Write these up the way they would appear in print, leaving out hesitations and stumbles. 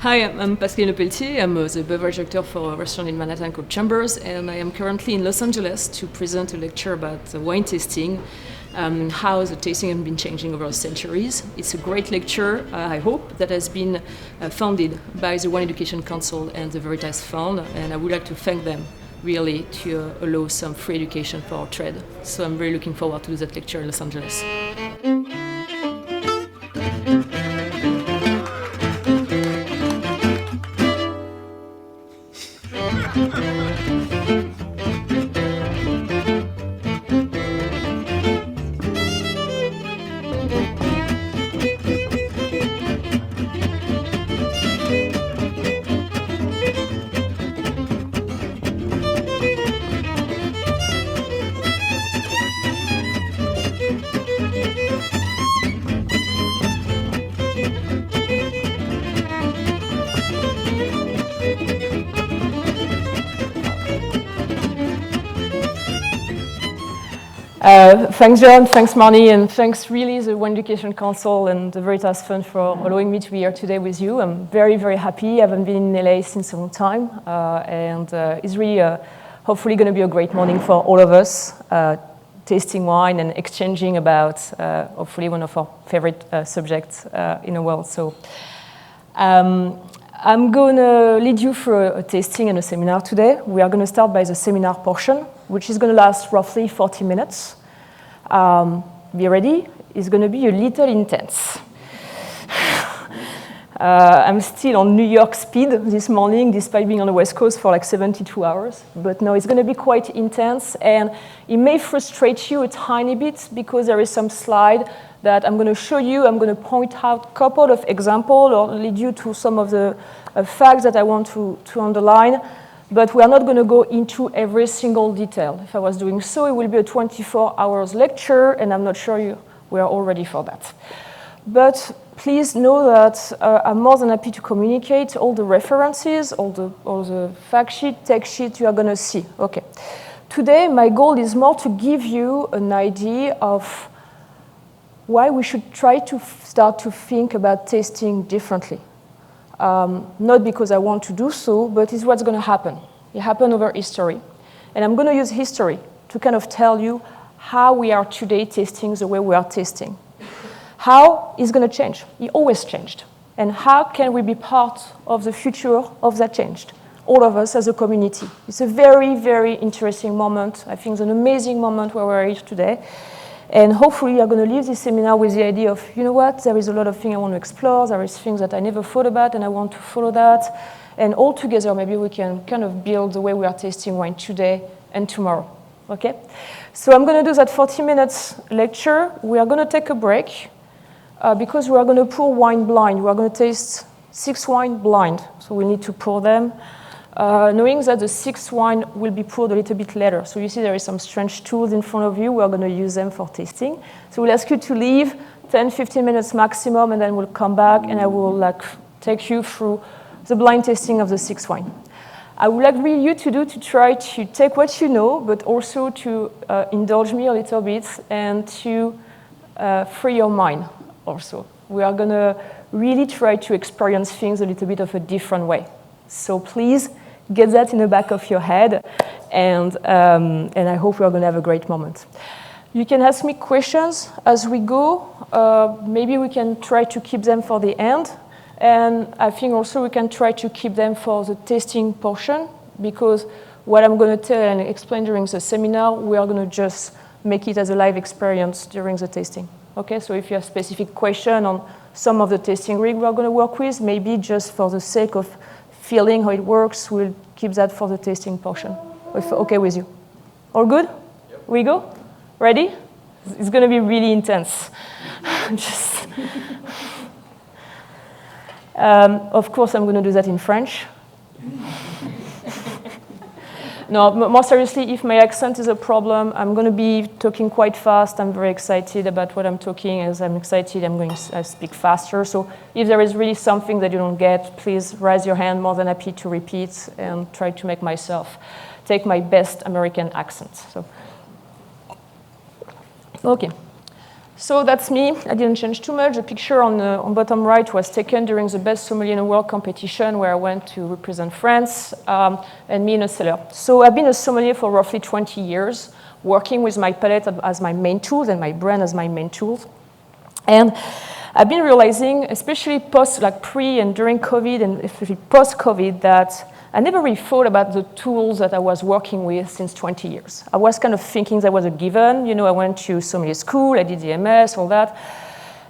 Hi, I'm Pasclilne Lepeltier. I'm the beverage director for a restaurant in Manhattan called Chambers, and I am currently in Los Angeles to present a lecture about wine tasting, how the tasting has been changing over centuries. It's a great lecture, I hope, that has been founded by the Wine Education Council and the Veritas Fund, and I would like to thank them really to allow some free education for our trade. So I'm very looking forward to do that lecture in Los Angeles. Thanks, John, thanks, Marnie, and thanks really the Wine Education Council and the Veritas Fund for allowing me to be here today with you. I'm very, very happy. I haven't been in LA since a long time, and it's really hopefully going to be a great morning for all of us, tasting wine and exchanging about hopefully one of our favorite subjects in the world. So I'm going to lead you through a tasting and a seminar today. We are going to start by the seminar portion, which is going to last roughly 40 minutes. Be ready, it's going to be a little intense. I'm still on New York speed this morning, despite being on the West Coast for like 72 hours. But no, it's going to be quite intense, and it may frustrate you a tiny bit because there is some slide that I'm going to show you. I'm going to point out a couple of examples or lead you to some of the facts that I want to underline. But we are not going to go into every single detail. If I was doing so, it will be a 24 hours lecture, and I'm not sure we are all ready for that. But please know that I'm more than happy to communicate all the references, all the fact sheet, text sheet you are going to see. Okay. Today, my goal is more to give you an idea of why we should try to start to think about tasting differently. Not because I want to do so, but it's what's going to happen. It happened over history. And I'm going to use history to kind of tell you how we are today tasting the way we are tasting. How is going to change? It always changed. And how can we be part of the future of that change? All of us as a community. It's a very, very interesting moment. I think it's an amazing moment where we're here today. And hopefully you're going to leave this seminar with the idea of, you know what, there is a lot of things I want to explore, there is things that I never thought about and I want to follow that. And all together maybe we can kind of build the way we are tasting wine today and tomorrow, okay? So I'm going to do that 40 minutes lecture. We are going to take a break because we are going to pour wine blind. We are going to taste 6 wine blind, so we need to pour them. Knowing that the 6th wine will be poured a little bit later. So you see there is some strange tools in front of you. We are going to use them for tasting. So we'll ask you to leave 10-15 minutes maximum, and then we'll come back and I will take you through the blind tasting of the 6th wine. I would like really you to try to take what you know, but also to indulge me a little bit and to free your mind also. We are going to really try to experience things a little bit of a different way. So please, get that in the back of your head, and I hope we are going to have a great moment. You can ask me questions as we go. Maybe we can try to keep them for the end, and I think also we can try to keep them for the tasting portion, because what I'm going to tell and explain during the seminar, we are going to just make it as a live experience during the tasting. Okay, so if you have specific question on some of the tasting rig we are going to work with, maybe just for the sake of feeling how it works, we'll keep that for the tasting portion. If okay with you? All good? Yep. We go? Ready? It's going to be really intense. Of course, I'm going to do that in French. No, more seriously, if my accent is a problem, I'm going to be talking quite fast. I'm very excited about what I'm talking. As I'm excited, I'm going to speak faster. So if there is really something that you don't get, please raise your hand. More than happy to repeat and try to make myself take my best American accent. So, okay. So that's me. I didn't change too much. The picture on bottom right was taken during the best sommelier in the world competition where I went to represent France, and me in a cellar. So I've been a sommelier for roughly 20 years, working with my palate as my main tool and my brand as my main tool. And I've been realizing, especially pre and during COVID and especially post-COVID, that I never really thought about the tools that I was working with since 20 years. I was kind of thinking that was a given. I went to sommelier school, I did the MS, all that.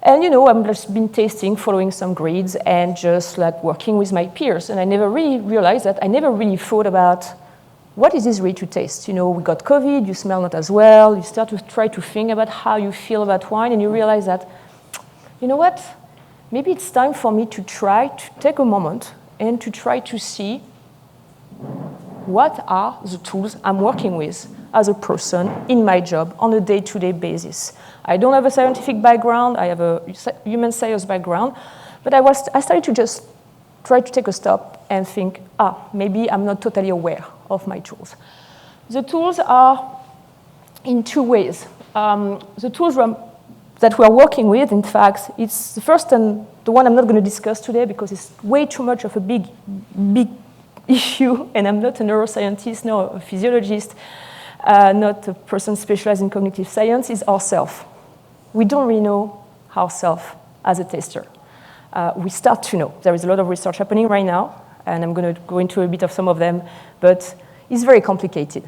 And, I've just been tasting, following some grids, and just working with my peers. And I never really realized that. I never really thought about what is this really to taste. We got COVID, you smell not as well. You start to try to think about how you feel about wine, and you realize that, you know what? Maybe it's time for me to try to take a moment and to try to see what are the tools I'm working with as a person in my job on a day-to-day basis. I don't have a scientific background, I have a human science background, but I started to just try to take a stop and think, maybe I'm not totally aware of my tools. The tools are in two ways. The tools that we are working with, in fact, it's the first and the one I'm not going to discuss today because it's way too much of a big issue, and I'm not a neuroscientist, nor a physiologist, not a person specialized in cognitive science, is ourself. We don't really know ourselves as a taster. We start to know. There is a lot of research happening right now, and I'm going to go into a bit of some of them, but it's very complicated.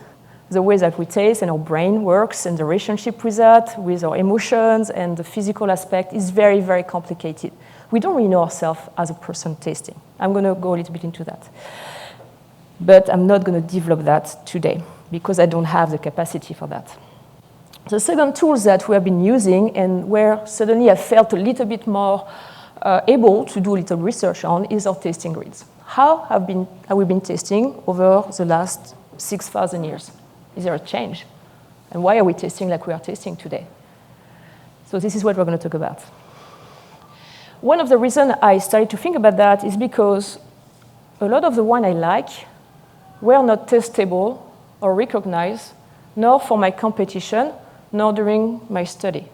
The way that we taste and our brain works and the relationship with that, with our emotions and the physical aspect is very, very complicated. We don't really know ourselves as a person tasting. I'm going to go a little bit into that. But I'm not going to develop that today because I don't have the capacity for that. The second tools that we have been using and where suddenly I felt a little bit more able to do a little research on is our tasting grids. How have we been tasting over the last 6,000 years? Is there a change? And why are we tasting like we are tasting today? So this is what we're going to talk about. One of the reasons I started to think about that is because a lot of the wine I like were not testable or recognized, nor for my competition, nor during my study.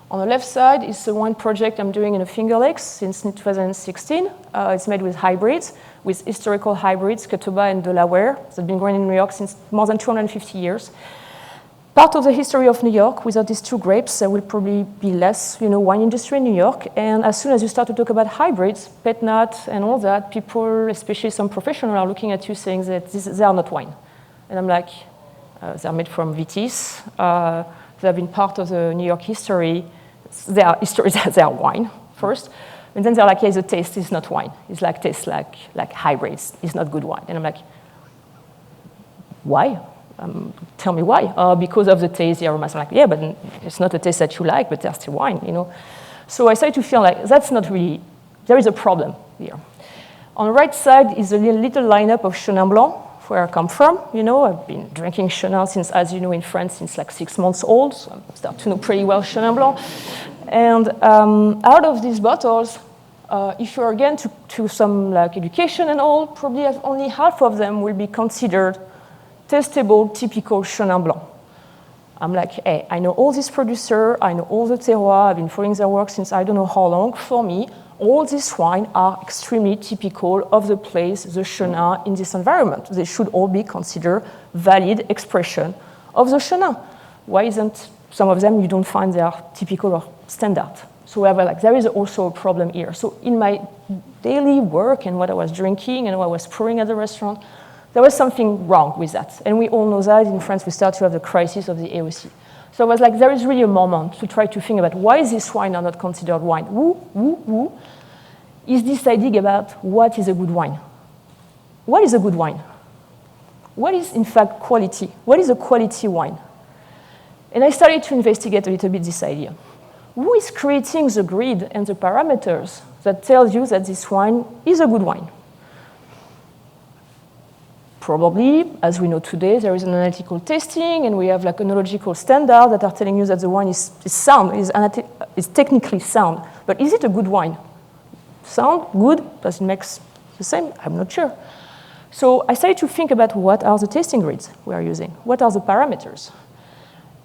On the left side is the wine project I'm doing in the Finger Lakes since 2016. It's made with hybrids, with historical hybrids, Catawba and Delaware. They've been grown in New York since more than 250 years. Part of the history of New York, without these two grapes, there will probably be less, wine industry in New York. And as soon as you start to talk about hybrids, pet nut and all that, people, especially some professionals, are looking at you saying that they are not wine. And I'm like, they're made from vitis. They have been part of the New York history. They are wine first. And then they're like, the taste is not wine. It's tastes like hybrids. It's not good wine. And I'm like, why? Tell me why. Because of the taste, the aromas. I'm like, yeah, but it's not a taste that you like, but there's still wine, So I started to feel like that's not really, there is a problem here. On the right side is a little lineup of Chenin Blanc, where I come from. I've been drinking Chenin since, as you know, in France, since 6 months old. So I start to know pretty well Chenin Blanc. And out of these bottles, if you're again to some education and all, probably only half of them will be considered testable, typical Chenin Blanc. I'm like, hey, I know all these producers, I know all the terroirs, I've been following their work since I don't know how long. For me, all these wines are extremely typical of the place, the Chenin, in this environment. They should all be considered valid expression of the Chenin. Why isn't some of them you don't find they are typical or standard? So there is also a problem here. So in my daily work and what I was drinking and what I was pouring at the restaurant, there was something wrong with that. And we all know that in France we start to have the crisis of the AOC. So I was like, there is really a moment to try to think about why this wine are not considered wine. Who is deciding about what is a good wine? What is a good wine? What is, in fact, quality? What is a quality wine? And I started to investigate a little bit this idea. Who is creating the grid and the parameters that tells you that this wine is a good wine? Probably, as we know today, there is an analytical testing, and we have enological standards that are telling you that the wine is sound, is technically sound. But is it a good wine? Sound, good, does it make the same? I'm not sure. So I started to think about what are the tasting grids we are using? What are the parameters?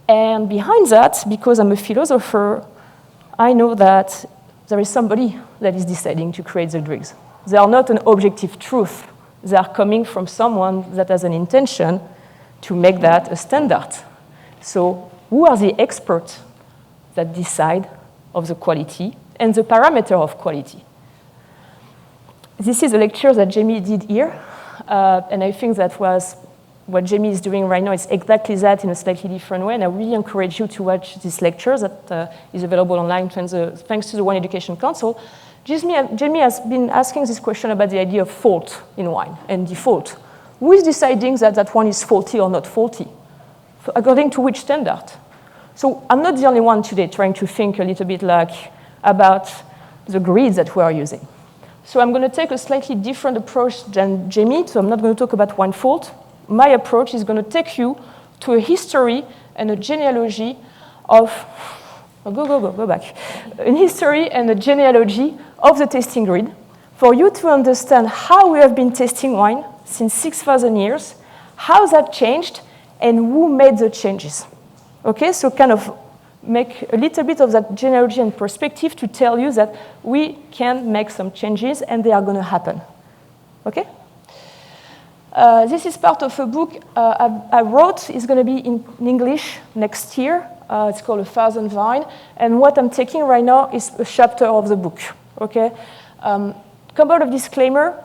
And behind that, because I'm a philosopher, I know that there is somebody that is deciding to create the drinks. They are not an objective truth. They are coming from someone that has an intention to make that a standard. So who are the experts that decide of the quality and the parameter of quality? This is a lecture that Jamie did here, and I think that was what Jamie is doing right now is exactly that in a slightly different way, and I really encourage you to watch this lecture that is available online thanks to the Wine Education Council. Jamie has been asking this question about the idea of fault in wine and default. Who is deciding that that one is faulty or not faulty? According to which standard? So I'm not the only one today trying to think a little bit about the grids that we are using. So I'm going to take a slightly different approach than Jamie, so I'm not going to talk about wine fault. My approach is going to take you to a history and a genealogy of, go back. A history and a genealogy of the tasting grid for you to understand how we have been tasting wine since 6,000 years, how that changed, and who made the changes. Okay, so kind of make a little bit of that genealogy and perspective to tell you that we can make some changes and they are going to happen. Okay? This is part of a book I wrote. It's going to be in English next year. It's called 1,000 Vine. And what I'm taking right now is a chapter of the book. Okay? Couple of disclaimer.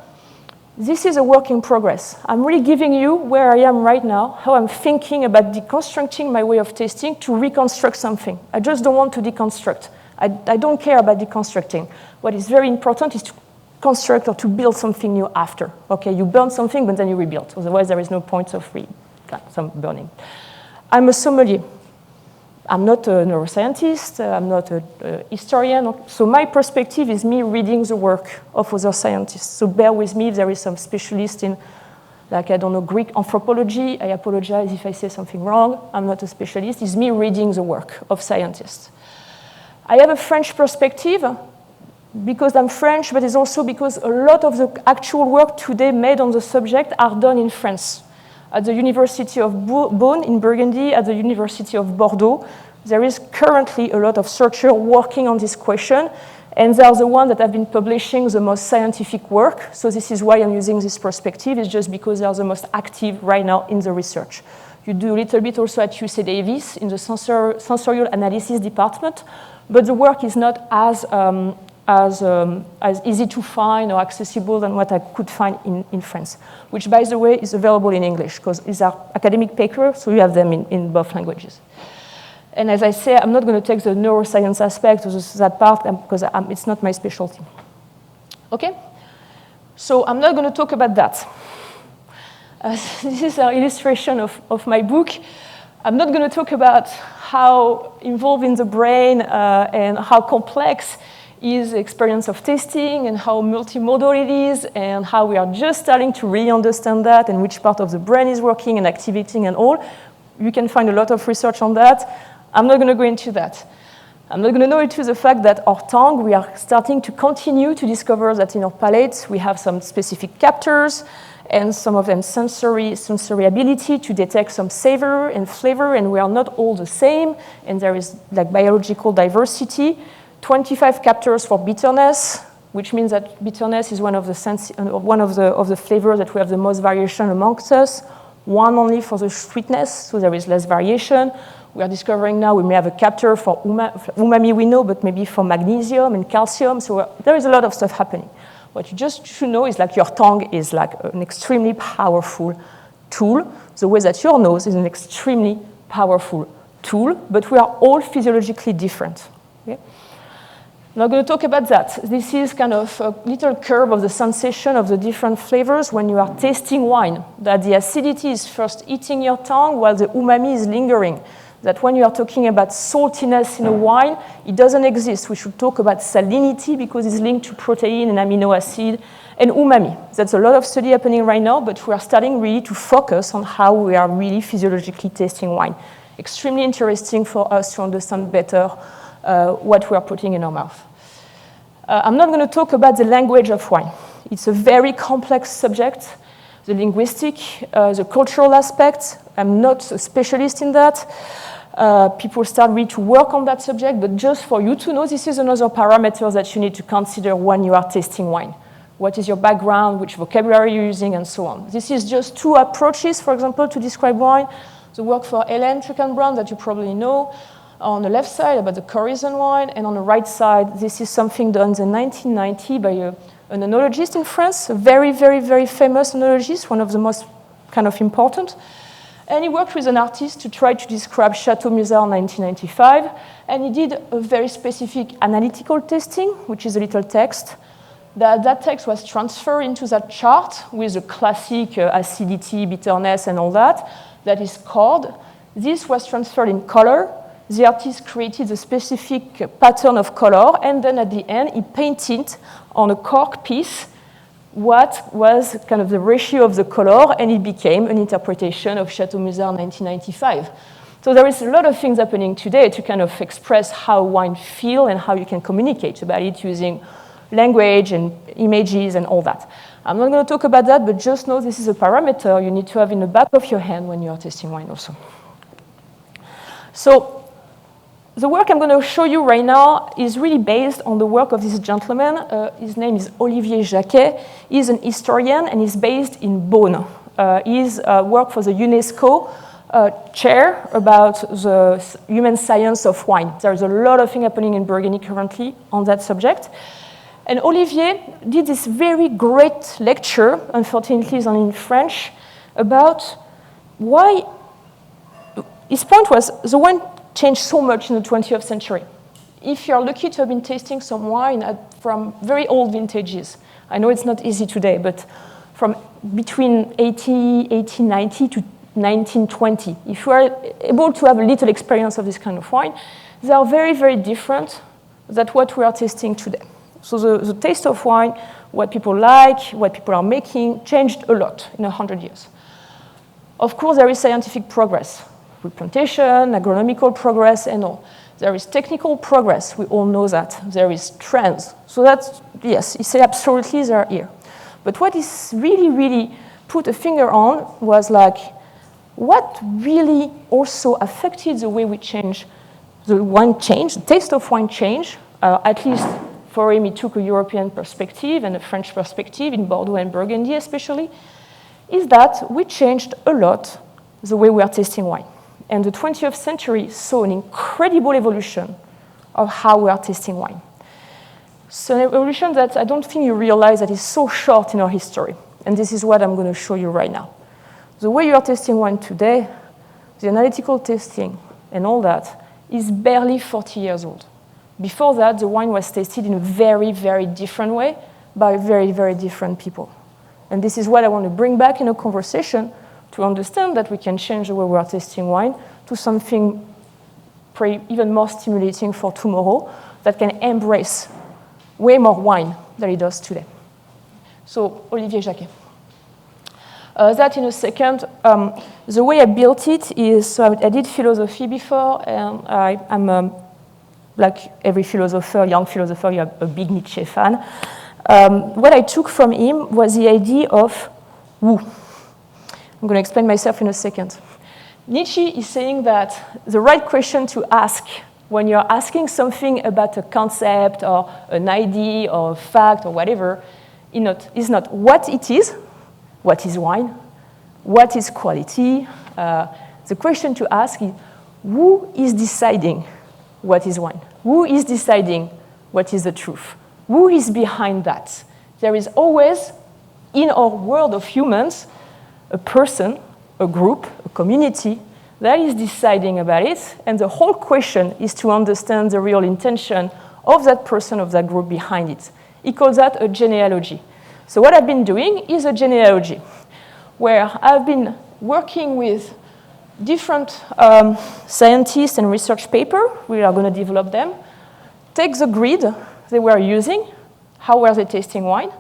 This is a work in progress. I'm really giving you where I am right now, how I'm thinking about deconstructing my way of tasting to reconstruct something. I just don't want to deconstruct. I don't care about deconstructing. What is very important is to construct or to build something new after. Okay, you burn something, but then you rebuild. Otherwise, there is no point of some burning. I'm a sommelier. I'm not a neuroscientist, I'm not a historian, so my perspective is me reading the work of other scientists. So bear with me if there is some specialist in, like, I don't know, Greek anthropology. I apologize if I say something wrong. I'm not a specialist. It's me reading the work of scientists. I have a French perspective because I'm French, but it's also because a lot of the actual work today made on the subject are done in France. At the University of Beaune in Burgundy, at the University of Bordeaux, there is currently a lot of researchers working on this question, and they are the ones that have been publishing the most scientific work. So this is why I'm using this perspective, is just because they are the most active right now in the research. You do a little bit also at UC Davis in the sensorial analysis department, but the work is not as easy to find or accessible than what I could find in France, which, by the way, is available in English because these are academic papers, so you have them in both languages. And as I say, I'm not going to take the neuroscience aspect of that part because it's not my specialty. Okay? So I'm not going to talk about that. This is an illustration of my book. I'm not going to talk about how involved in the brain and how complex is the experience of tasting and how multimodal it is and how we are just starting to really understand that and which part of the brain is working and activating and all. You can find a lot of research on that. I'm not going to go into that. I'm not going to go into the fact that our tongue, we are starting to continue to discover that in our palates we have some specific captors and some of them sensory ability to detect some savor and flavor, and we are not all the same, and there is like biological diversity. 25 captors for bitterness, which means that bitterness is one of the flavors that we have the most variation amongst us. One only for the sweetness, so there is less variation. We are discovering now we may have a captor for umami, we know, but maybe for magnesium and calcium. So there is a lot of stuff happening. What you just should know is like your tongue is like an extremely powerful tool, the way that your nose is an extremely powerful tool, but we are all physiologically different. Okay? I'm not going to talk about that. This is kind of a little curve of the sensation of the different flavors when you are tasting wine, that the acidity is first eating your tongue while the umami is lingering. That when you are talking about saltiness in a wine, it doesn't exist. We should talk about salinity because it's linked to protein and amino acid and umami. That's a lot of study happening right now, but we are starting really to focus on how we are really physiologically tasting wine. Extremely interesting for us to understand better what we are putting in our mouth. I'm not going to talk about the language of wine. It's a very complex subject, the linguistic, the cultural aspects. I'm not a specialist in that. People start really to work on that subject, but just for you to know, this is another parameter that you need to consider when you are tasting wine. What is your background, which vocabulary you're using, and so on. This is just two approaches, for example, to describe wine. The work for Hélène Truckenbrand that you probably know, on the left side about the Corison wine, and on the right side, this is something done in 1990 by an enologist in France, a very, very, very famous enologist, one of the most kind of important. And he worked with an artist to try to describe Chateau Musard 1995, and he did a very specific analytical testing, which is a little text. That text was transferred into that chart with the classic acidity, bitterness, and all that. That is scored. This was transferred in color. The artist created a specific pattern of color, and then at the end, he painted on a cork piece what was kind of the ratio of the color, and it became an interpretation of Chateau Musard 1995. So there is a lot of things happening today to kind of express how wine feels and how you can communicate about it using language and images and all that. I'm not going to talk about that, but just know this is a parameter you need to have in the back of your hand when you are tasting wine also. So the work I'm going to show you right now is really based on the work of this gentleman. His name is Olivier Jacquet. He's an historian and he's based in Beaune. He's worked for the UNESCO chair about the human science of wine. There's a lot of things happening in Burgundy currently on that subject. And Olivier did this very great lecture, unfortunately it's only in French, about why, his point was the wine changed so much in the 20th century. If you're lucky to have been tasting some wine from very old vintages, I know it's not easy today, but from between 1890 to 1920, if you are able to have a little experience of this kind of wine, they are very, very different than what we are tasting today. So the taste of wine, what people like, what people are making, changed a lot in 100 years. Of course, there is scientific progress. Replantation, agronomical progress, and all. There is technical progress, we all know that. There is trends. So that's, yes, you say absolutely they're here. But what is really, really put a finger on was like, what really also affected the way we change, the wine change, the taste of wine change, at least for him, he took a European perspective and a French perspective in Bordeaux and Burgundy especially, is that we changed a lot the way we are tasting wine. And the 20th century saw an incredible evolution of how we are tasting wine. So an evolution that I don't think you realize that is so short in our history. And this is what I'm going to show you right now. The way you are tasting wine today, the analytical tasting and all that, is barely 40 years old. Before that, the wine was tasted in a very, very different way by very, very different people. And this is what I want to bring back in a conversation to understand that we can change the way we are tasting wine to something even more stimulating for tomorrow that can embrace way more wine than it does today. So, Olivier Jacquet. That in a second. The way I built it is, so I did philosophy before, and I'm like every philosopher, young philosopher, you're a big Nietzsche fan. What I took from him was the idea of woo. I'm going to explain myself in a second. Nietzsche is saying that the right question to ask when you're asking something about a concept or an idea or a fact or whatever is not what it is, what is wine, what is quality. The question to ask is who is deciding what is wine? Who is deciding what is the truth? Who is behind that? There is always, in our world of humans, a person, a group, a community that is deciding about it, and the whole question is to understand the real intention of that person, of that group behind it. He calls that a genealogy. So what I've been doing is a genealogy, where I've been working with different scientists and research papers. We are going to develop them. Take the grid they were using, how were they tasting wine,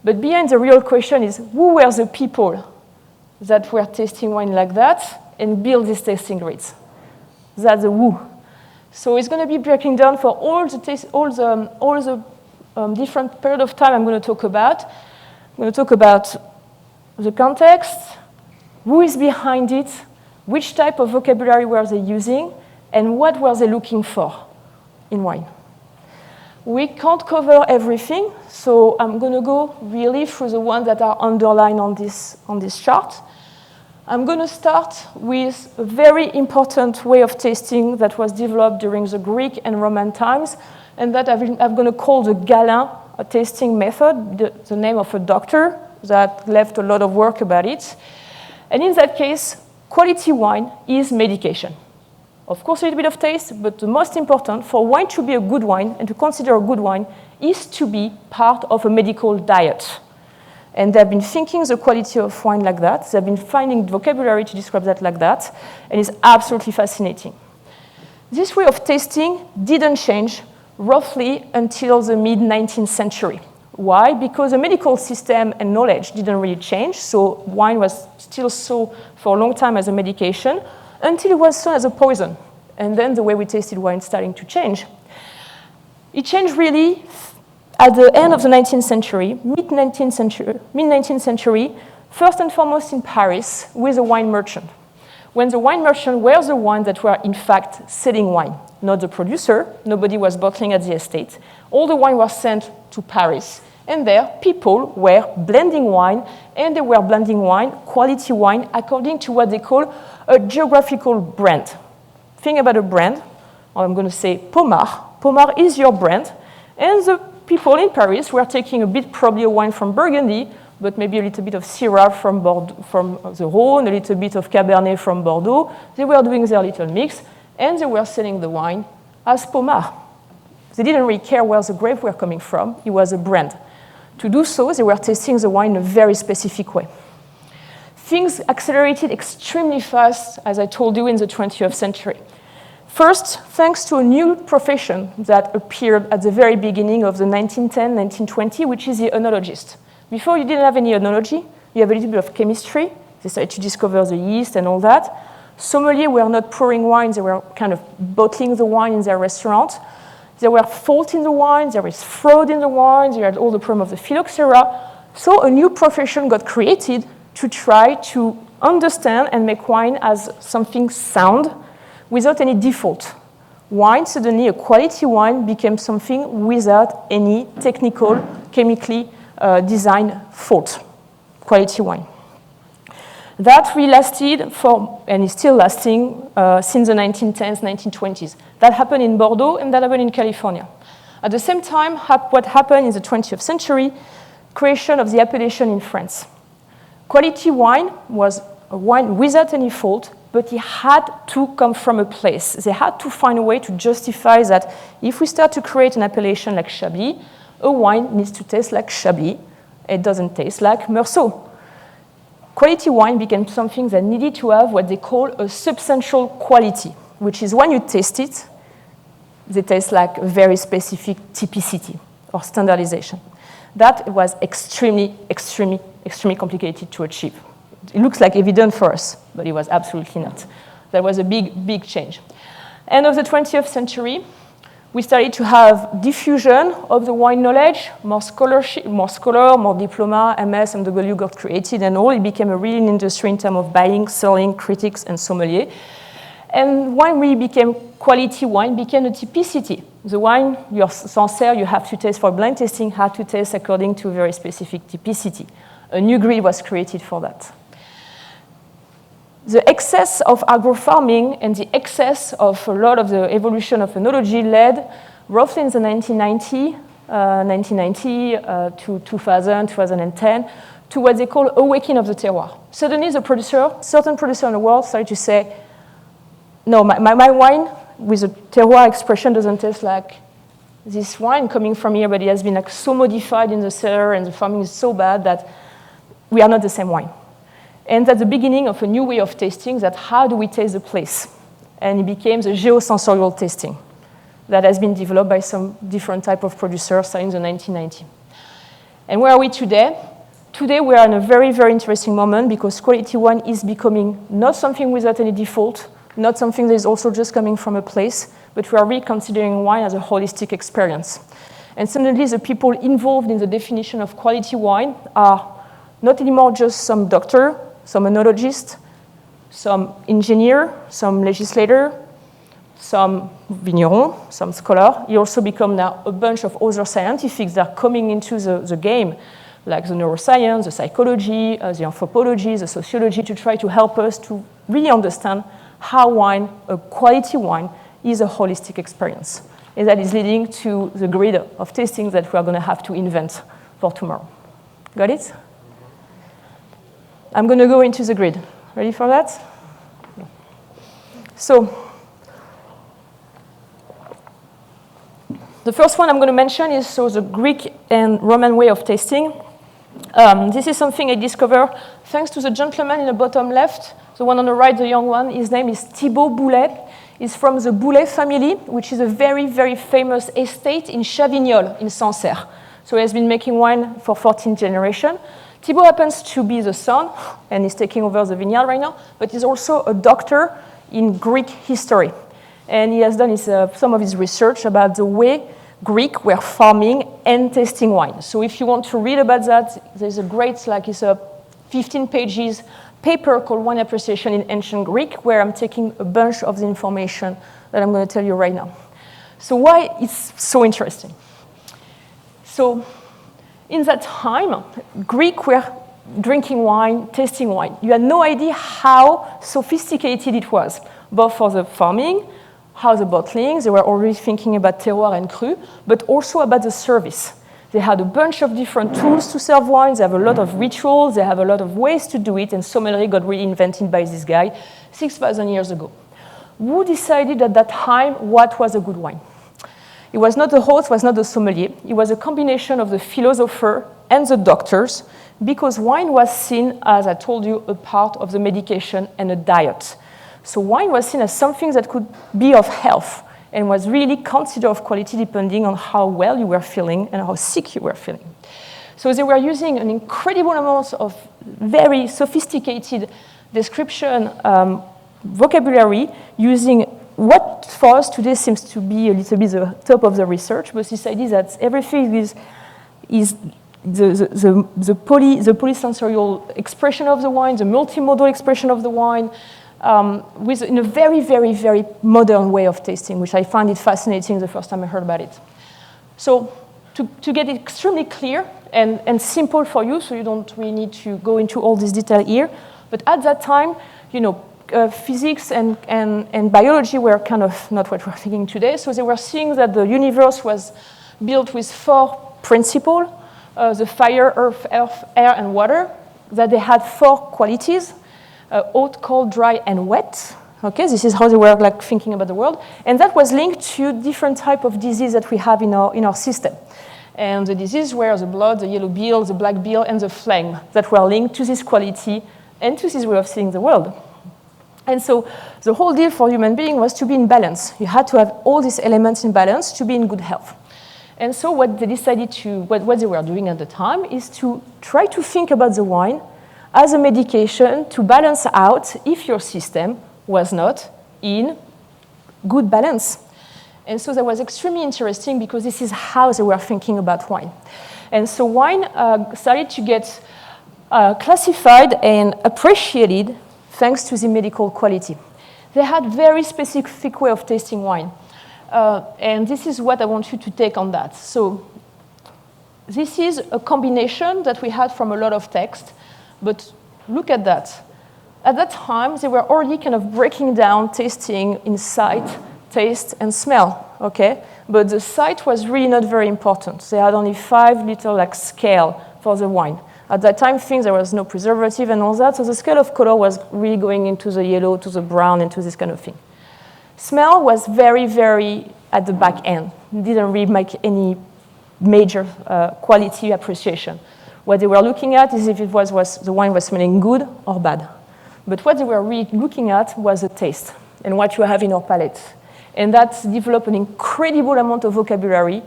but behind the real question is who were the people that were tasting wine like that and build these tasting grids. That's the who. So it's going to be breaking down for all the different period of time I'm going to talk about. I'm going to talk about the context, who is behind it, which type of vocabulary were they using, And what were they looking for in wine? We can't cover everything, so I'm going to go really through the ones that are underlined on this chart. I'm going to start with a very important way of tasting that was developed during the Greek and Roman times, and that I'm going to call the Galin tasting method, the name of a doctor that left a lot of work about it. And in that case, quality wine is medication. Of course, a little bit of taste, but the most important for wine to be a good wine and to consider a good wine is to be part of a medical diet. And they've been thinking the quality of wine like that. They've been finding vocabulary to describe that like that, and it's absolutely fascinating. This way of tasting didn't change roughly until the mid-19th century. Why? Because the medical system and knowledge didn't really change, so wine was still sold for a long time as a medication, until it was sold as a poison. And then the way we tasted wine starting to change. It changed really at the end of the 19th century, mid-19th century, first and foremost in Paris with a wine merchant. When the wine merchant were the ones that were in fact selling wine, not the producer, nobody was bottling at the estate. All the wine was sent to Paris, and there people were blending wine, and they were blending wine, quality wine, according to what they call a geographical brand. Think about a brand, I'm going to say Pommard. Pommard is your brand, and the people in Paris were taking a bit, probably a wine from Burgundy, but maybe a little bit of Syrah from the Rhône, a little bit of Cabernet from Bordeaux. They were doing their little mix, and they were selling the wine as Pommard. They didn't really care where the grapes were coming from. It was a brand. To do so, they were tasting the wine in a very specific way. Things accelerated extremely fast, as I told you, in the 20th century. First, thanks to a new profession that appeared at the very beginning of the 1910, 1920, which is the enologist. Before, you didn't have any enology. You have a little bit of chemistry. They started to discover the yeast and all that. Sommeliers were not pouring wine. They were kind of bottling the wine in their restaurant. There were faults in the wine. There was fraud in the wine. There had all the problem of the phylloxera. So a new profession got created to try to understand and make wine as something sound without any default. Wine, suddenly a quality wine became something without any technical, chemically designed fault. Quality wine. That really lasted for, and is still lasting, since the 1910s, 1920s. That happened in Bordeaux and that happened in California. At the same time, what happened in the 20th century, creation of the Appellations in France. Quality wine was a wine without any fault, but it had to come from a place. They had to find a way to justify that if we start to create an appellation like Chablis, a wine needs to taste like Chablis. It doesn't taste like Meursault. Quality wine became something that needed to have what they call a substantial quality, which is when you taste it, they taste like a very specific typicity or standardization. That was extremely, extremely, extremely complicated to achieve. It looks like evident for us, but it was absolutely not. That was a big, big change. End of the 20th century, we started to have diffusion of the wine knowledge, more scholarship, more diploma, MS, MW got created, and all. It became a real industry in terms of buying, selling, critics, and sommelier. And wine really became quality wine, became a typicity. The wine, your Sancerre, you have to taste for blind tasting, had to taste according to a very specific typicity. A new grid was created for that. The excess of agrofarming and the excess of a lot of the evolution of enology led, roughly in the 1990 to 2000, 2010, to what they call awakening of the terroir. Suddenly, certain producer in the world started to say, no, my wine with a terroir expression doesn't taste like this wine coming from here, but it has been like so modified in the cellar and the farming is so bad that we are not the same wine. And that's the beginning of a new way of tasting, that how do we taste the place? And it became the geosensorial tasting that has been developed by some different type of producers starting in the 1990s. And where are we today? Today we are in a very, very interesting moment because quality wine is becoming not something without any default, not something that is also just coming from a place, but we are really considering wine as a holistic experience. And suddenly the people involved in the definition of quality wine are not anymore just some doctor, some enologist, some engineer, some legislator, some vigneron, some scholar. He also become now a bunch of other scientists that are coming into the game, like the neuroscience, the psychology, the anthropology, the sociology, to try to help us to really understand how wine, a quality wine, is a holistic experience. And that is leading to the grid of tasting that we are going to have to invent for tomorrow. Got it? I'm going to go into the grid. Ready for that? So, the first one I'm going to mention is the Greek and Roman way of tasting. This is something I discovered thanks to the gentleman in the bottom left, the one on the right, the young one. His name is Thibaut Boulet. He's from the Boulet family, which is a very, very famous estate in Chavignol in Sancerre. So he has been making wine for 14 generations. Thibaut happens to be the son, and he's taking over the vineyard right now, but he's also a doctor in Greek history. And he has done some of his research about the way Greek were farming and tasting wine. So if you want to read about that, there's a great, it's a 15 pages paper called Wine Appreciation in Ancient Greek, where I'm taking a bunch of the information that I'm going to tell you right now. So why it's so interesting? So in that time, Greek were drinking wine, tasting wine. You had no idea how sophisticated it was, both for the farming, how the bottling, they were already thinking about terroir and cru, but also about the service. They had a bunch of different tools to serve wine. They have a lot of rituals. They have a lot of ways to do it, and sommelier got really invented by this guy 6,000 years ago. Who decided at that time what was a good wine? It was not the host, was not the sommelier. It was a combination of the philosopher and the doctors, because wine was seen, as I told you, a part of the medication and a diet. So wine was seen as something that could be of health and was really considered of quality depending on how well you were feeling and how sick you were feeling. So they were using an incredible amount of very sophisticated description vocabulary, using what for us today seems to be a little bit the top of the research, but this idea that everything is the polysensorial expression of the wine, the multimodal expression of the wine, in a very, very, very modern way of tasting, which I find it fascinating the first time I heard about it. So to get it extremely clear and simple for you, so you don't really need to go into all this detail here, but at that time, physics and biology were kind of not what we're thinking today, so they were seeing that the universe was built with 4 principles, the fire, earth, air, and water, that they had 4 qualities, hot, cold, dry, and wet. Okay, this is how they were thinking about the world, and that was linked to different type of disease that we have in our system. And the disease were the blood, the yellow bill, the black bill, and the phlegm that were linked to this quality and to this way of seeing the world. And so the whole deal for human being was to be in balance. You had to have all these elements in balance to be in good health. And so what they decided what they were doing at the time is to try to think about the wine as a medication to balance out if your system was not in good balance. And so that was extremely interesting because this is how they were thinking about wine. And so wine started to get classified and appreciated thanks to the medical quality. They had very specific way of tasting wine. And this is what I want you to take on that. So this is a combination that we had from a lot of text. But look at that. At that time, they were already kind of breaking down tasting in sight, taste, and smell, okay? But the sight was really not very important. They had only 5 little scale for the wine. At that time, there was no preservative and all that, so the scale of color was really going into the yellow, to the brown, and to this kind of thing. Smell was very, very at the back end. Didn't really make any major quality appreciation. What they were looking at is if the wine was smelling good or bad. But what they were really looking at was the taste and what you have in your palate. And that developed an incredible amount of vocabulary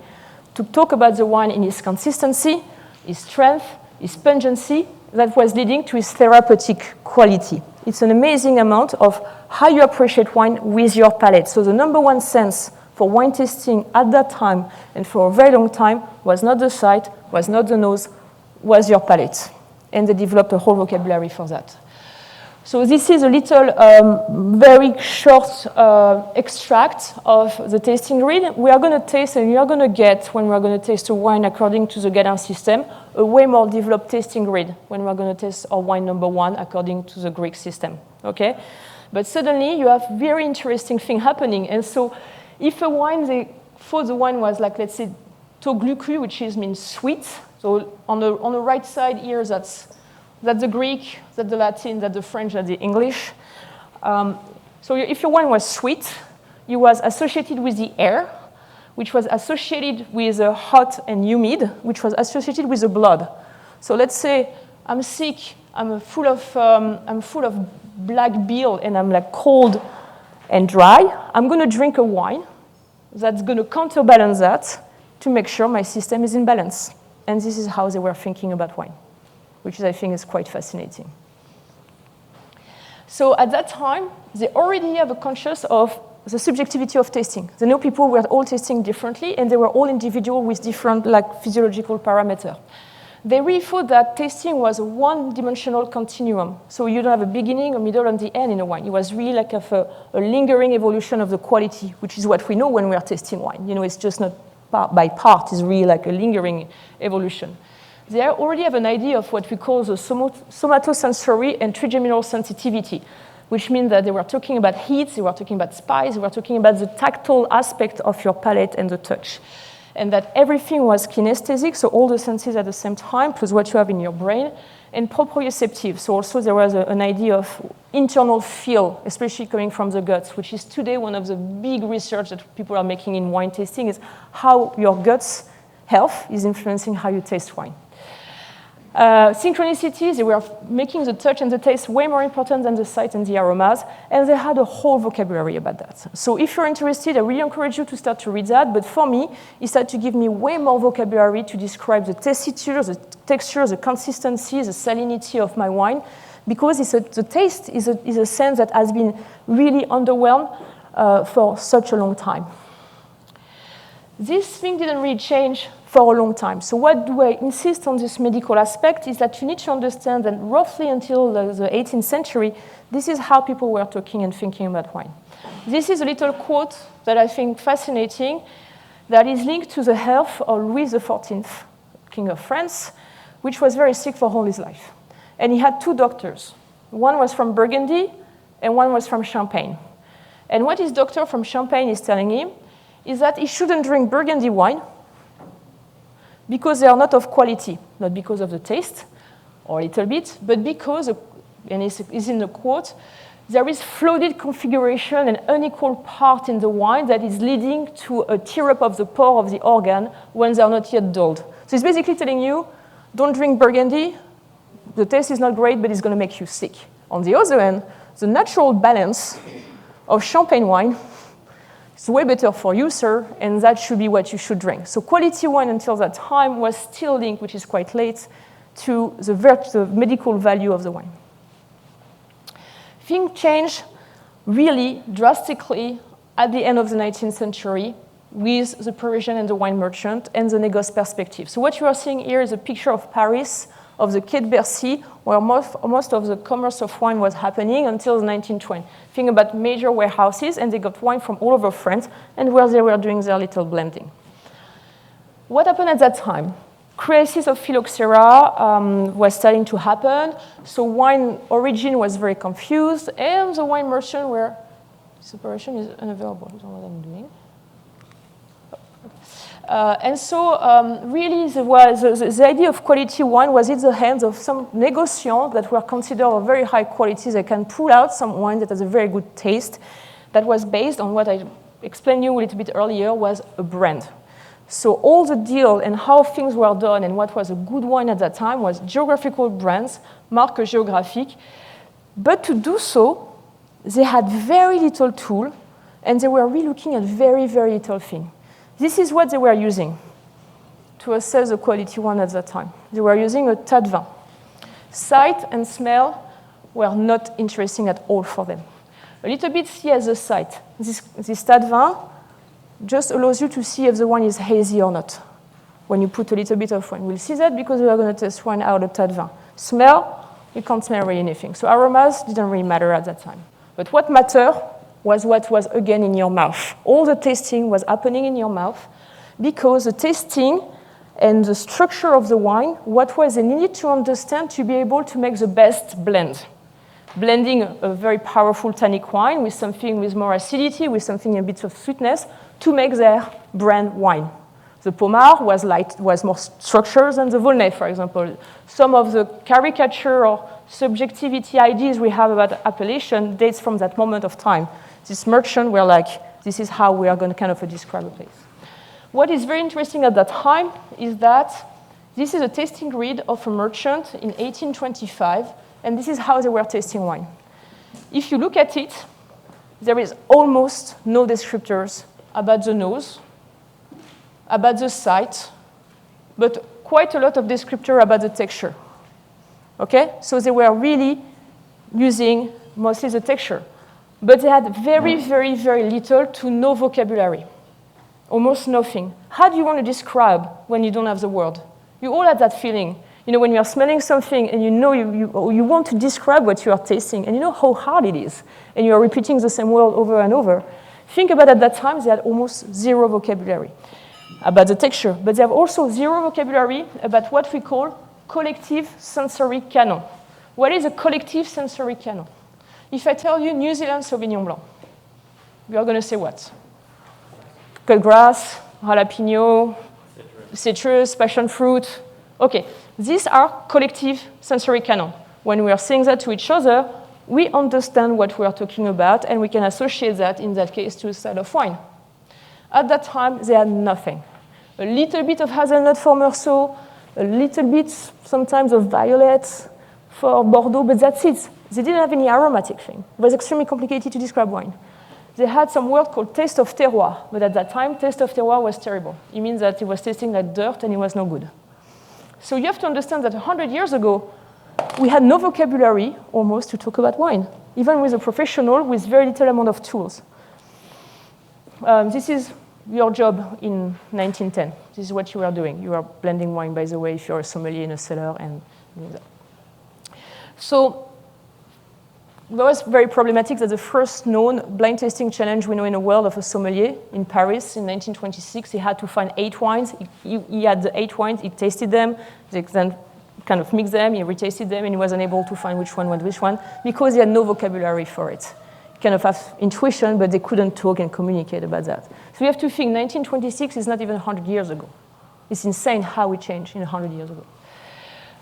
to talk about the wine in its consistency, its strength, its pungency, that was leading to its therapeutic quality. It's an amazing amount of how you appreciate wine with your palate. So the number one sense for wine tasting at that time and for a very long time was not the sight, was not the nose, was your palate. And they developed a whole vocabulary for that. So this is a little very short extract of the tasting grid. We are going to taste, and you are going to get, when we are going to taste a wine according to the Galen system, a way more developed tasting grid when we are going to taste our wine number 1 according to the Greek system. Okay? But suddenly you have very interesting thing happening. And so if a wine, they thought the wine was like, let's say, to glucu, which means sweet. So on the right side here, that's the Greek, that's the Latin, that's the French, that's the English. So if your wine was sweet, it was associated with the air, which was associated with hot and humid, which was associated with the blood. So let's say I'm sick, I'm full of black bile, and I'm like cold and dry. I'm going to drink a wine that's going to counterbalance that to make sure my system is in balance. And this is how they were thinking about wine, which I think is quite fascinating. So at that time, they already have a conscious of the subjectivity of tasting. They know people were all tasting differently, and they were all individual with different physiological parameters. They really thought that tasting was a one-dimensional continuum. So you don't have a beginning, a middle, and the end in a wine. It was really like a lingering evolution of the quality, which is what we know when we are tasting wine. It's just not part by part. It's really like a lingering evolution. They already have an idea of what we call the somatosensory and trigeminal sensitivity, which means that they were talking about heat, they were talking about spice, they were talking about the tactile aspect of your palate and the touch. And that everything was kinesthetic, so all the senses at the same time, plus what you have in your brain, and proprioceptive. So also there was an idea of internal feel, especially coming from the guts, which is today one of the big research that people are making in wine tasting, is how your guts health is influencing how you taste wine. Synchronicities, they were making the touch and the taste way more important than the sight and the aromas, and they had a whole vocabulary about that. So if you're interested, I really encourage you to start to read that, but for me, it started to give me way more vocabulary to describe the tessiture, the texture, the consistency, the salinity of my wine, because the taste is a sense that has been really underwhelmed for such a long time. This thing didn't really change for a long time. So what do I insist on this medical aspect is that you need to understand that roughly until the 18th century, this is how people were talking and thinking about wine. This is a little quote that I think fascinating that is linked to the health of Louis XIV, King of France, which was very sick for all his life. And he had 2 doctors. One was from Burgundy and one was from Champagne. And what his doctor from Champagne is telling him is that he shouldn't drink Burgundy wine because they are not of quality, not because of the taste, or a little bit, but because, and it's in the quote, there is flooded configuration and unequal part in the wine that is leading to a tear up of the pore of the organ when they are not yet dulled. So it's basically telling you, don't drink Burgundy, the taste is not great, but it's going to make you sick. On the other hand, the natural balance of Champagne wine is way better for you, sir, and that should be what you should drink. So quality wine until that time was still linked, which is quite late, to the medical value of the wine. Things changed really drastically at the end of the 19th century with the Parisian and the wine merchant and the négoce perspective. So what you are seeing here is a picture of Paris, of the Quai de Bercy, where most of the commerce of wine was happening until the 1920s. Think about major warehouses, and they got wine from all over France, and where they were doing their little blending. What happened at that time? Crisis of phylloxera was starting to happen, so wine origin was very confused, and the wine merchant were, this operation is unavailable, I don't know what I'm doing. And so really the idea of quality wine was in the hands of some negociants that were considered of very high quality. They can pull out some wine that has a very good taste that was based on what I explained you a little bit earlier was a brand. So all the deal and how things were done and what was a good wine at that time was geographical brands, marque géographique. But to do so, they had very little tool and they were really looking at very, very little thing. This is what they were using to assess the quality wine at that time. They were using a tas de vin. Sight and smell were not interesting at all for them. A little bit, yes, the sight. This tas de vin just allows you to see if the wine is hazy or not when you put a little bit of wine. We'll see that because we are going to test wine out of tas de vin. Smell, You can't smell really anything. So aromas didn't really matter at that time. But what mattered was what was, again, in your mouth. All the tasting was happening in your mouth because the tasting and the structure of the wine, what was they needed to understand to be able to make the best blend. Blending a very powerful tannic wine with something with more acidity, with something a bit of sweetness, to make their brand wine. The Pommard was more structured than the Volnay, for example. Some of the caricature or subjectivity ideas we have about appellation dates from that moment of time. This merchant were like, this is how we are going to kind of describe a place. What is very interesting at that time is that this is a tasting read of a merchant in 1825, and this is how they were tasting wine. If you look at it, there is almost no descriptors about the nose, about the site, but quite a lot of descriptor about the texture. Okay? So they were really using mostly the texture. But they had very, very, very little to no vocabulary. Almost nothing. How do you want to describe when you don't have the word? You all have that feeling. You know, when you are smelling something and you know you want to describe what you are tasting, and you know how hard it is, and you are repeating the same word over and over. Think about at that time, they had almost zero vocabulary about the texture, but they have also zero vocabulary about what we call collective sensory canon. What is a collective sensory canon? If I tell you New Zealand Sauvignon Blanc, you are going to say what? Cut grass, jalapeno, citrus, passion fruit. Okay, these are collective sensory canon. When we are saying that to each other, we understand what we are talking about, and we can associate that, in that case, to a style of wine. At that time, they had nothing. A little bit of hazelnut for Meursault, a little bit sometimes of violet for Bordeaux, but that's it. They didn't have any aromatic thing. It was extremely complicated to describe wine. They had some word called taste of terroir, but at that time, taste of terroir was terrible. It means that it was tasting like dirt and it was no good. So you have to understand that 100 years ago, we had no vocabulary almost to talk about wine, even with a professional with very little amount of tools. This is your job in 1910. This is what you are doing. You are blending wine, by the way, if you're a sommelier in a cellar. And so it was very problematic that the first known blind tasting challenge we know in the world of a sommelier in Paris in 1926, he had to find 8 wines. He had the 8 wines, he tasted them, they then kind of mixed them, he retasted them, and he was unable to find which one was which one because he had no vocabulary for it. He kind of have intuition, but they couldn't talk and communicate about that. So you have to think 1926 is not even 100 years ago. It's insane how we changed in 100 years ago.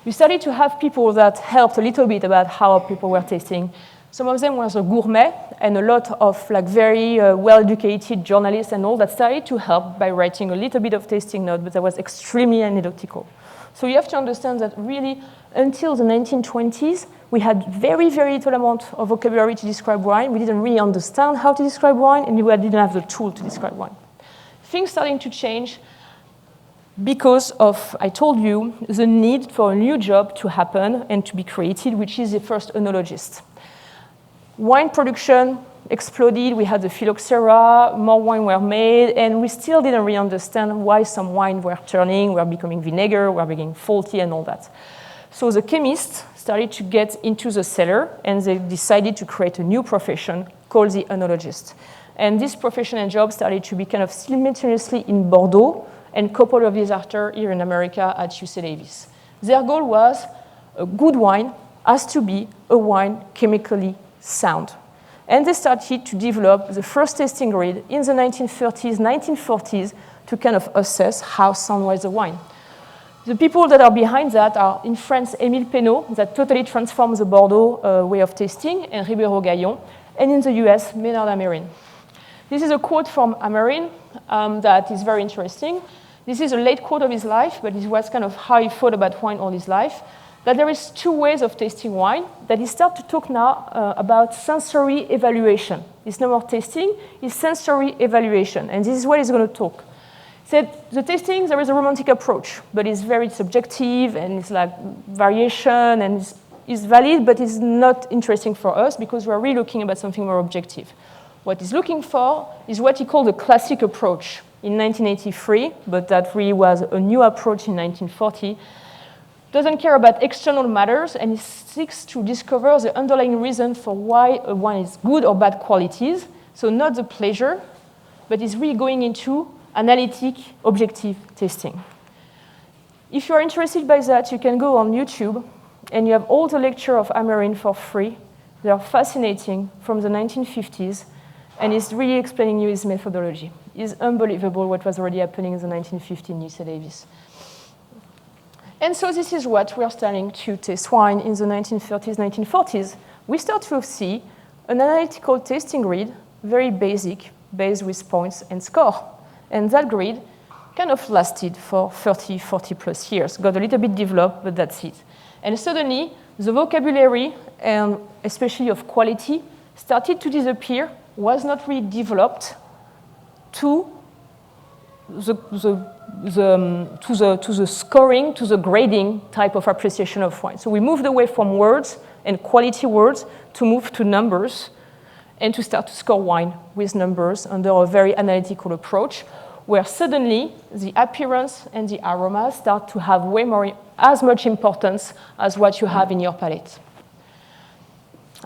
We started to have people that helped a little bit about how people were tasting. Some of them was a gourmet, and a lot of like very well-educated journalists and all that started to help by writing a little bit of tasting note, but that was extremely anecdotal. So you have to understand that really until the 1920s, we had very, very little amount of vocabulary to describe wine. We didn't really understand how to describe wine, and we didn't have the tool to describe wine. Things starting to change because of, I told you, the need for a new job to happen and to be created, which is the first enologist. Wine production exploded. We had the phylloxera, more wine were made, and we still didn't really understand why some wine were turning, were becoming vinegar, were becoming faulty, and all that. So the chemists started to get into the cellar, and they decided to create a new profession called the enologist. And this profession and job started to be kind of simultaneously in Bordeaux, and a couple of years after here in America at UC Davis. Their goal was a good wine has to be a wine chemically sound. And they started to develop the first tasting grid in the 1930s, 1940s to kind of assess how sound was the wine. The people that are behind that are in France, Émile Pénaud, that totally transformed the Bordeaux way of tasting, and Ribeiro-Gaillon, and in the US, Maynard Amerine. This is a quote from Amerine that is very interesting. This is a late quote of his life, but it was kind of how he thought about wine all his life. That there is 2 ways of tasting wine, that he starts to talk now about sensory evaluation. It's no more tasting, it's sensory evaluation, and this is what he's going to talk. He said, the tasting, there is a romantic approach, but it's very subjective, and it's like variation, and it's valid, but it's not interesting for us because we're really looking about something more objective. What he's looking for is what he called the classic approach in 1983, but that really was a new approach in 1940, doesn't care about external matters, and he seeks to discover the underlying reason for why a wine is good or bad qualities. So not the pleasure, but is really going into analytic, objective tasting. If you are interested by that, you can go on YouTube, and you have all the lecture of Amerine for free. They are fascinating from the 1950s, and it's really explaining you his methodology. It's unbelievable what was already happening in the 1950s in UC Davis. And so this is what we are starting to taste wine in the 1930s, 1940s. We start to see an analytical tasting grid, very basic, based with points and score. And that grid kind of lasted for 30, 40 plus years. Got a little bit developed, but that's it. And suddenly, the vocabulary, and especially of quality, started to disappear, was not really developed to the scoring, to the grading type of appreciation of wine. So we moved away from words and quality words to move to numbers and to start to score wine with numbers under a very analytical approach, where suddenly the appearance and the aromas start to have way more, as much importance as what you have in your palate.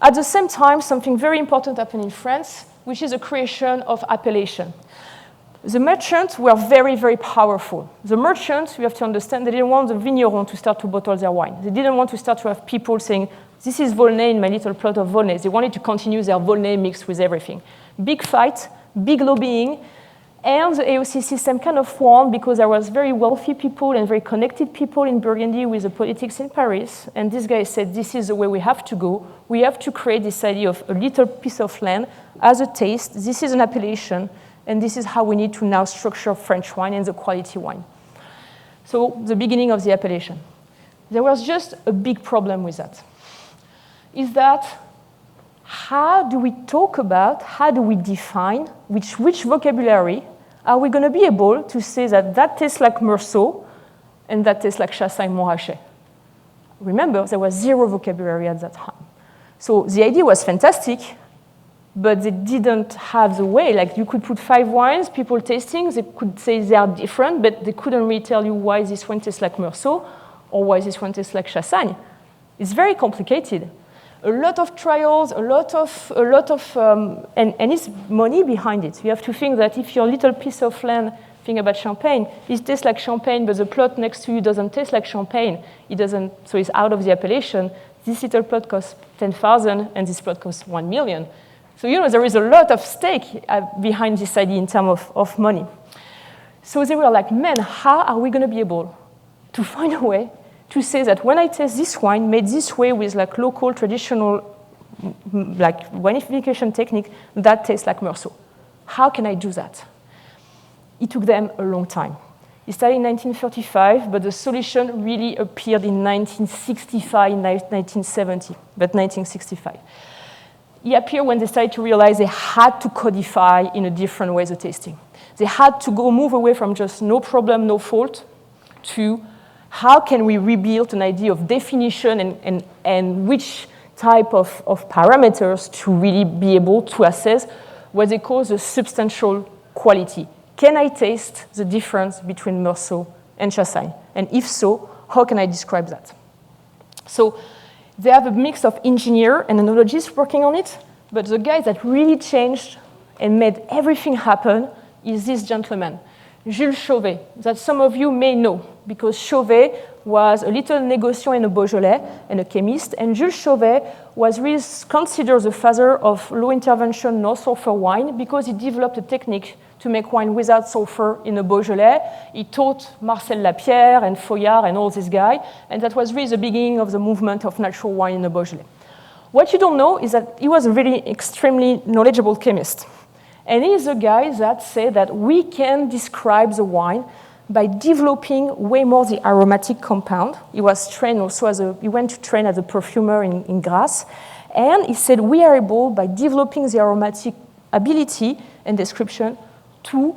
At the same time, something very important happened in France, which is the creation of Appellations. The merchants were very, very powerful. The merchants, you have to understand, they didn't want the vigneron to start to bottle their wine. They didn't want to start to have people saying, this is Volnay in my little plot of Volnay. They wanted to continue their Volnay mixed with everything. Big fight, big lobbying, and the AOC system kind of won because there was very wealthy people and very connected people in Burgundy with the politics in Paris. And this guy said, this is the way we have to go. We have to create this idea of a little piece of land as a taste. This is an appellation. And this is how we need to now structure French wine and the quality wine. So the beginning of the appellation. There was just a big problem with that. Is that how do we talk about, how do we define, which vocabulary are we going to be able to say that that tastes like Meursault and that tastes like Chassagne-Montrachet? Remember, there was zero vocabulary at that time. So the idea was fantastic, but they didn't have the way. Like you could put 5 wines, people tasting, they could say they are different, but they couldn't really tell you why this one tastes like Meursault or why this one tastes like Chassagne. It's very complicated. A lot of trials, and it's money behind it. You have to think that if your little piece of land, think about champagne, it tastes like champagne, but the plot next to you doesn't taste like champagne. It doesn't, so it's out of the appellation. This little plot costs 10,000, and this plot costs 1 million. So, there is a lot of stake behind this idea in terms of money. So they were like, man, how are we going to be able to find a way to say that when I taste this wine made this way with like local, traditional, like vinification technique, that tastes like Meursault? How can I do that? It took them a long time. It started in 1935, but the solution really appeared in 1965, 1970, but 1965. It appeared when they started to realize they had to codify in a different way the tasting. They had to move away from just no problem, no fault, to how can we rebuild an idea of definition and which type of parameters to really be able to assess what they call the substantial quality. Can I taste the difference between Meursault and Chassagne? And if so, how can I describe that? So they have a mix of engineer and enologists working on it, but the guy that really changed and made everything happen is this gentleman, Jules Chauvet, that some of you may know, because Chauvet was a little négociant in a Beaujolais and a chemist, and Jules Chauvet was really considered the father of low intervention, no sulfur wine, because he developed a technique to make wine without sulfur in a Beaujolais. He taught Marcel Lapierre and Foillard and all these guys, and that was really the beginning of the movement of natural wine in the Beaujolais. What you don't know is that he was a really extremely knowledgeable chemist. And he's a guy that said that we can describe the wine by developing way more the aromatic compound. He was trained also he went to train as a perfumer in Grasse. And he said we are able, by developing the aromatic ability and description, to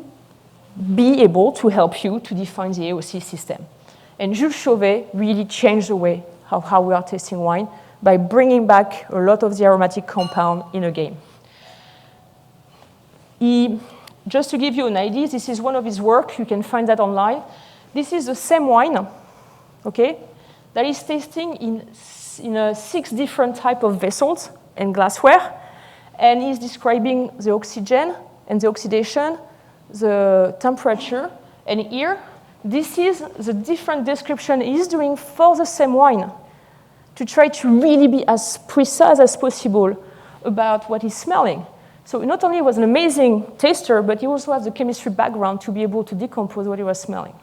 be able to help you to define the AOC system. And Jules Chauvet really changed the way how we are tasting wine by bringing back a lot of the aromatic compound in a game. Just to give you an idea, this is one of his work. You can find that online. This is the same wine, okay, that is tasting in 6 different types of vessels and glassware, and is describing the oxygen and the oxidation, the temperature, and here, this is the different description he's doing for the same wine to try to really be as precise as possible about what he's smelling. So not only was an amazing taster, but he also has the chemistry background to be able to decompose what he was smelling.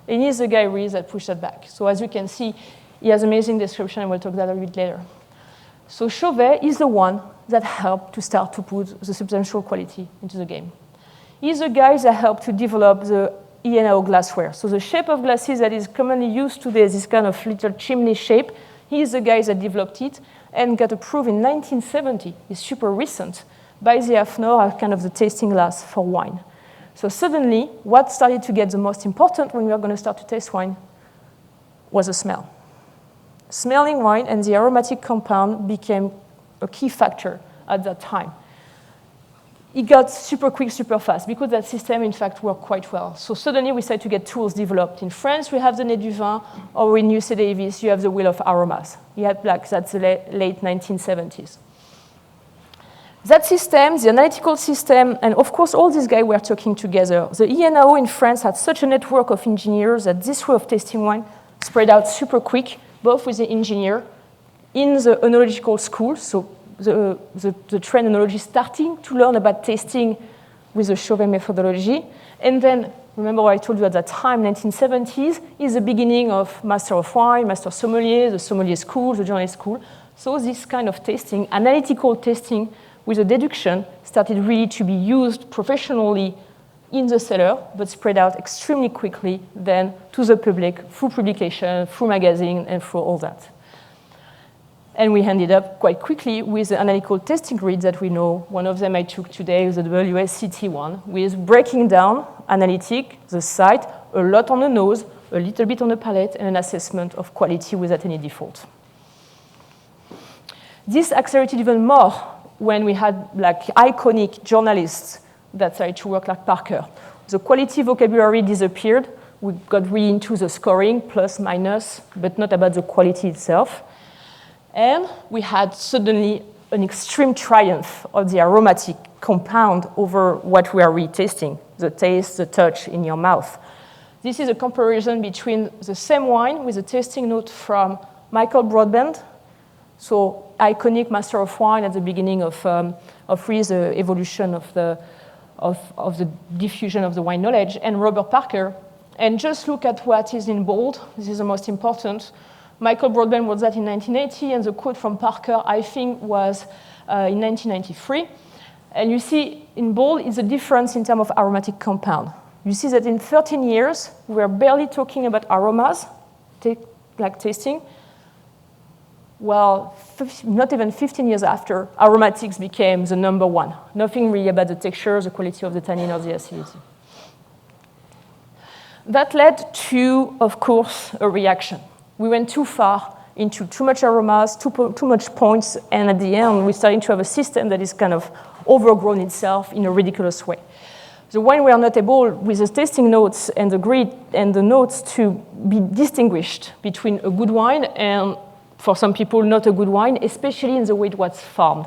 And he's the guy really that pushed that back. So as you can see, he has amazing description, and we'll talk that a bit later. So Chauvet is the one that helped to start to put the substantial quality into the game. He's the guy that helped to develop the eNO glassware. So the shape of glasses that is commonly used today is this kind of little chimney shape. He's the guy that developed it and got approved in 1970. It's super recent by the AFNOR as kind of the tasting glass for wine. So suddenly, what started to get the most important when we were going to start to taste wine was the smell. Smelling wine and the aromatic compound became a key factor at that time. It got super quick, super fast, because that system, in fact, worked quite well. So suddenly, we started to get tools developed. In France, we have the Nez du Vin, or in UC Davis, you have the Wheel of Aromas. You had that's the late 1970s. That system, the analytical system, and of course, all these guys were talking together. The eNO in France had such a network of engineers that this way of tasting wine spread out super quick, both with the engineer in the enological school, so the trained enologist starting to learn about tasting with the Chauvet methodology. And then, remember what I told you at that time, 1970s, is the beginning of Master of Wine, Master Sommelier, the Sommelier School, the Journalist School. So this kind of tasting, analytical tasting with a deduction, started really to be used professionally in the cellar, but spread out extremely quickly then to the public through publication, through magazine, and through all that. And we ended up quite quickly with the analytical testing grid that we know. One of them I took today is the WSCT one, with breaking down analytic, the site, a lot on the nose, a little bit on the palate, and an assessment of quality without any default. This accelerated even more when we had like iconic journalists that started to work like Parker. The quality vocabulary disappeared. We got really into the scoring, plus, minus, but not about the quality itself. And we had suddenly an extreme triumph of the aromatic compound over what we are retasting, the taste, the touch in your mouth. This is a comparison between the same wine with a tasting note from Michael Broadbent, so iconic Master of Wine at the beginning of really the evolution of the diffusion of the wine knowledge, and Robert Parker. And just look at what is in bold. This is the most important. Michael Broadbent wrote that in 1980, and the quote from Parker, I think, was in 1993. And you see in bold is the difference in terms of aromatic compound. You see that in 13 years, we're barely talking about aromas, like tasting. Well, not even 15 years after, aromatics became the number one. Nothing really about the texture, the quality of the tannin, or the acidity. That led to, of course, a reaction. We went too far into too much aromas, too much points, and at the end, we're starting to have a system that is kind of overgrown itself in a ridiculous way. The wine were not able, with the tasting notes and the grid and the notes, to be distinguished between a good wine and, for some people, not a good wine, especially in the way it was farmed.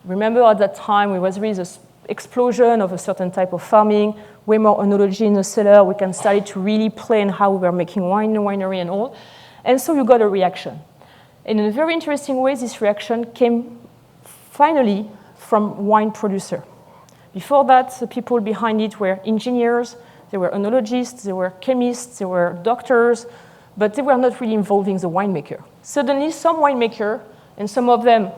Remember, at that time, it was really this explosion of a certain type of farming, way more enology in the cellar. We can start to really plan how we were making wine in the winery and all. And so you got a reaction. And in a very interesting way, this reaction came finally from wine producer. Before that, the people behind it were engineers, they were enologists, they were chemists, they were doctors, but they were not really involving the winemaker. Suddenly, some winemaker, and some of them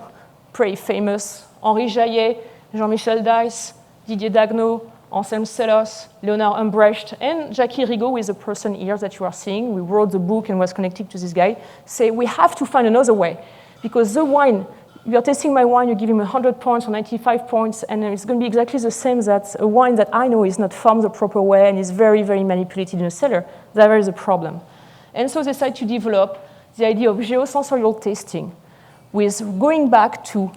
pretty famous, Henri Jaillet, Jean-Michel Dice, Didier Dagneau, Anselm Sellos, Leonard Humbrecht, and Jackie Rigaud, is the person here that you are seeing. We wrote the book and was connected to this guy, say we have to find another way, because the wine, you are tasting my wine, you give him 100 points or 95 points, and it's going to be exactly the same that a wine that I know is not farmed the proper way and is very, very manipulated in a cellar. There is a problem. And so they decided to develop the idea of geosensorial tasting, with going back to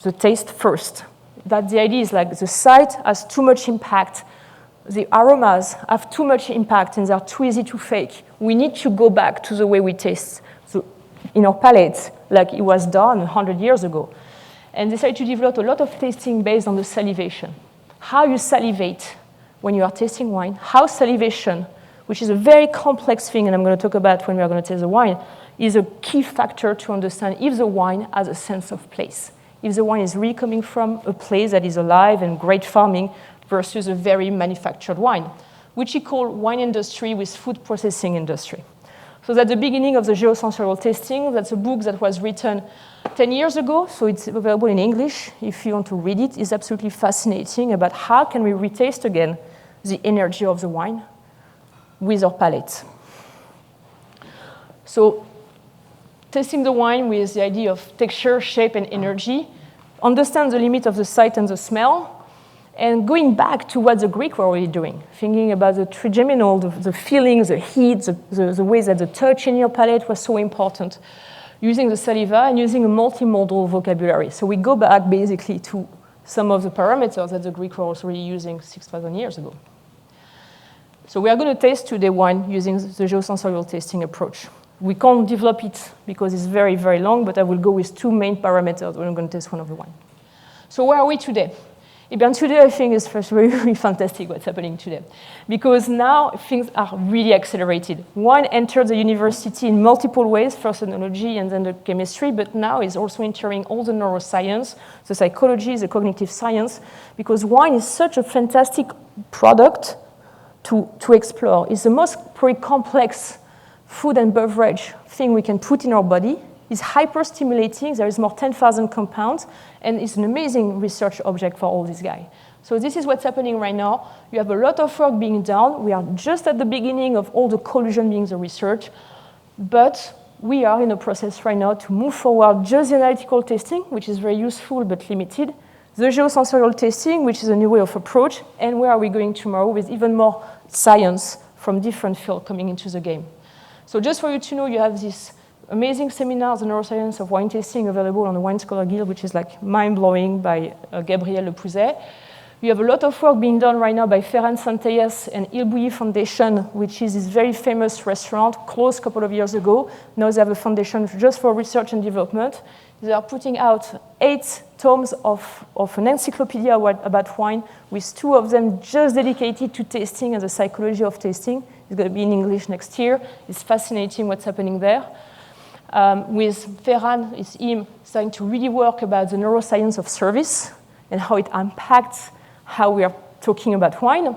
the taste first. That the idea is like the site has too much impact, the aromas have too much impact, and they're too easy to fake. We need to go back to the way we taste. So in our palate like it was done 100 years ago. And decided to develop a lot of tasting based on the salivation. How you salivate when you are tasting wine, how salivation, which is a very complex thing, and I'm going to talk about when we are going to taste the wine, is a key factor to understand if the wine has a sense of place. If the wine is really coming from a place that is alive and great farming versus a very manufactured wine, which we call wine industry with food processing industry. So that's the beginning of the geosensorial tasting. That's a book that was written 10 years ago, so it's available in English. If you want to read it, it's absolutely fascinating about how can we retaste again the energy of the wine with our palate. So tasting the wine with the idea of texture, shape, and energy, understand the limit of the sight and the smell, and going back to what the Greek were already doing, thinking about the trigeminal, the feeling, the heat, the way that the touch in your palate was so important, using the saliva and using a multimodal vocabulary. So we go back basically to some of the parameters that the Greek were also already using 6,000 years ago. So we are going to taste today wine using the geosensorial tasting approach. We can't develop it because it's very, very long, but I will go with two main parameters when I'm going to taste one of the wine. So where are we today? Today, I think it's very, very fantastic what's happening today, because now things are really accelerated. Wine entered the university in multiple ways, first enology and then the chemistry, but now is also entering all the neuroscience, the psychology, the cognitive science, because wine is such a fantastic product to explore. It's the most pretty complex food and beverage thing we can put in our body. It's hyper-stimulating. There is more 10,000 compounds, and it's an amazing research object for all these guys. So this is what's happening right now. You have a lot of work being done. We are just at the beginning of all the collusion being the research, but we are in a process right now to move forward just the analytical testing, which is very useful but limited, the geosensorial testing, which is a new way of approach, and where are we going tomorrow with even more science from different fields coming into the game. So just for you to know, you have this amazing seminar, The Neuroscience of Wine Tasting, available on the Wine Scholar Guild, which is like mind-blowing, by Gabriel Lepeltier. You have a lot of work being done right now by Ferran Santayes and Il Bouilly Foundation, which is this very famous restaurant, closed a couple of years ago. Now they have a foundation just for research and development. They are putting out 8 tomes of an encyclopedia about wine, with 2 of them just dedicated to tasting and the psychology of tasting. It's going to be in English next year. It's fascinating what's happening there. With Ferran, it's him starting to really work about the neuroscience of service and how it impacts how we are talking about wine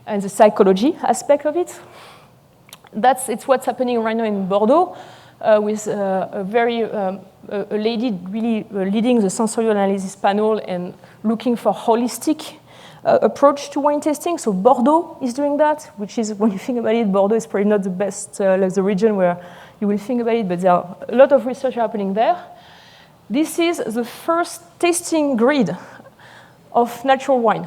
and the psychology aspect of it. It's what's happening right now in Bordeaux with a lady really leading the sensorial analysis panel and looking for holistic approach to wine tasting. So Bordeaux is doing that, which is, when you think about it, Bordeaux is probably not the best, like the region where you will think about it, but there are a lot of research happening there. This is the first tasting grid of natural wine.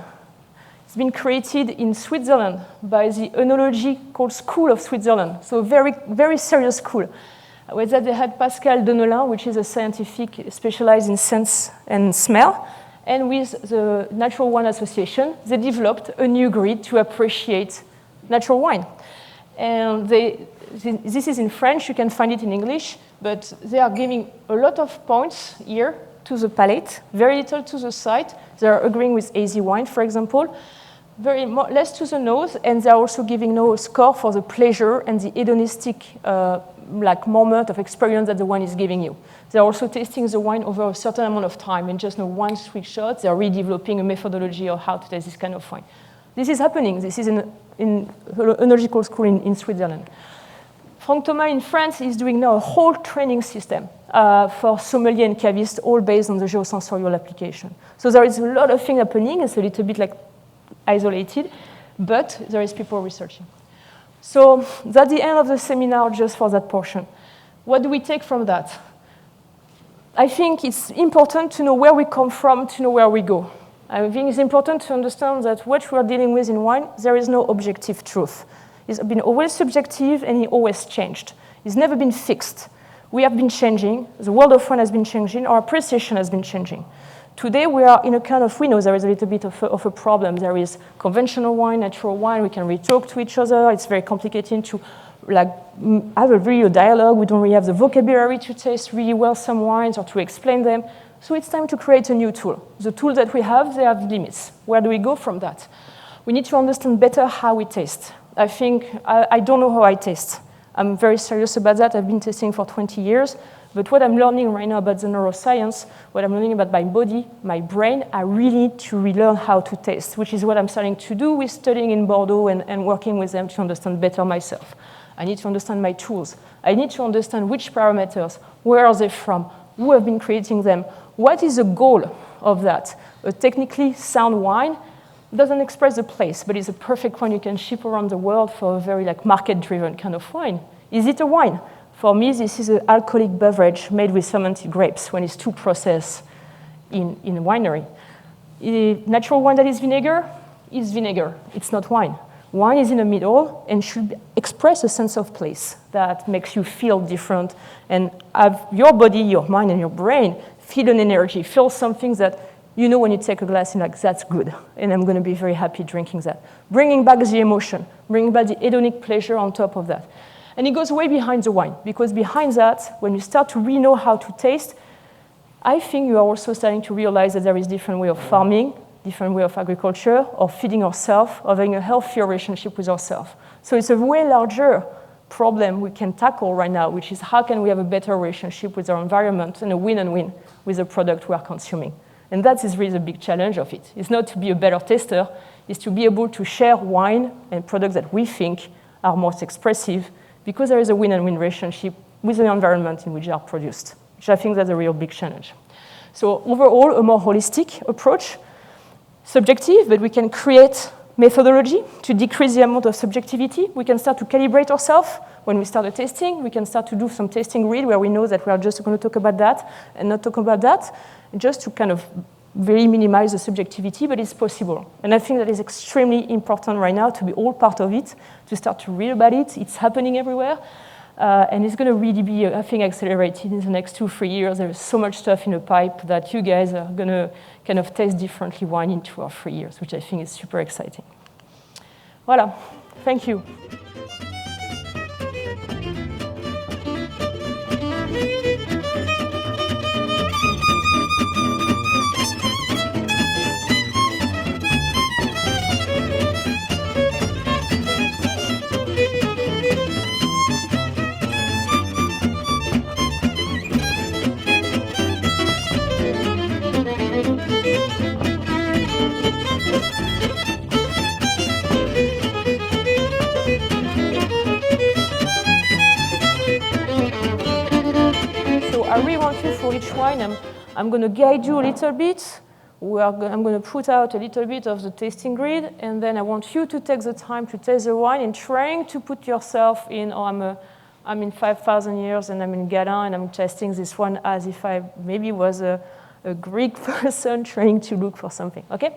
It's been created in Switzerland by the enological school of Switzerland, so a very, very serious school. With that, they had Pasclilne, which is a scientific specialized in sense and smell. And with the Natural Wine Association, they developed a new grid to appreciate natural wine. And this is in French, you can find it in English, but they are giving a lot of points here to the palate, very little to the sight. They are agreeing with hazy wine, for example, less to the nose, and they're also giving now a score for the pleasure and the hedonistic moment of experience that the wine is giving you. They're also tasting the wine over a certain amount of time, and just one sweet shot. They're redeveloping a methodology of how to taste this kind of wine. This is happening. This is in enological school in Switzerland. Franck Thomas in France is doing now a whole training system for sommelier and cavist, all based on the geosensorial application. So there is a lot of things happening. It's a little bit like isolated, but there is people researching. So that's the end of the seminar just for that portion. What do we take from that? I think it's important to know where we come from, to know where we go. I think it's important to understand that what we are dealing with in wine, there is no objective truth. It's been always subjective, and it always changed. It's never been fixed. We have been changing. The world of wine has been changing. Our appreciation has been changing. Today, we are in a kind of, we know there is a little bit of a problem. There is conventional wine, natural wine. We can really talk to each other. It's very complicated to like have a real dialogue. We don't really have the vocabulary to taste really well some wines or to explain them. So it's time to create a new tool. The tools that we have, they have limits. Where do we go from that? We need to understand better how we taste. I think, I don't know how I taste. I'm very serious about that. I've been testing for 20 years. But what I'm learning right now about the neuroscience, what I'm learning about my body, my brain, I really need to relearn how to taste, which is what I'm starting to do with studying in Bordeaux and working with them to understand better myself. I need to understand my tools. I need to understand which parameters, where are they from, who have been creating them, what is the goal of that. A technically sound wine doesn't express the place, but it's a perfect wine you can ship around the world for a very like market-driven kind of wine. Is it a wine? For me, this is an alcoholic beverage made with fermented grapes when it's too processed in a winery. A natural wine that is vinegar is vinegar. It's not wine. Wine is in the middle and should express a sense of place that makes you feel different and have your body, your mind, and your brain feel an energy, feel something that you know when you take a glass and like, that's good, and I'm going to be very happy drinking that. Bringing back the emotion, bringing back the hedonic pleasure on top of that. And it goes way behind the wine, because behind that, when you start to really know how to taste, I think you are also starting to realize that there is different way of farming, different way of agriculture, or feeding ourselves, or having a healthier relationship with ourselves. So it's a way larger problem we can tackle right now, which is how can we have a better relationship with our environment and a win-and-win with the product we are consuming. And that is really the big challenge of it. It's not to be a better taster, it's to be able to share wine and products that we think are most expressive, because there is a win-and-win relationship with the environment in which they are produced, which I think that's a real big challenge. So overall, a more holistic approach, subjective, but we can create methodology to decrease the amount of subjectivity. We can start to calibrate ourselves when we start the tasting. We can start to do some tasting read where we know that we are just going to talk about that and not talk about that, just to kind of very minimize the subjectivity, but it's possible. And I think that is extremely important right now to be all part of it, to start to read about it. It's happening everywhere. And it's going to really be, I think, accelerated in the next 2-3 years. There is so much stuff in the pipe that you guys are going to kind of taste differently wine in 2 or 3 years, which I think is super exciting. Voilà. Thank you. I really want you for each wine, I'm going to guide you a little bit. I'm going to put out a little bit of the tasting grid, and then I want you to take the time to taste the wine and trying to put yourself in, oh, I'm in 5,000 years and I'm in Ghana and I'm tasting this one as if I maybe was a Greek person trying to look for something, okay?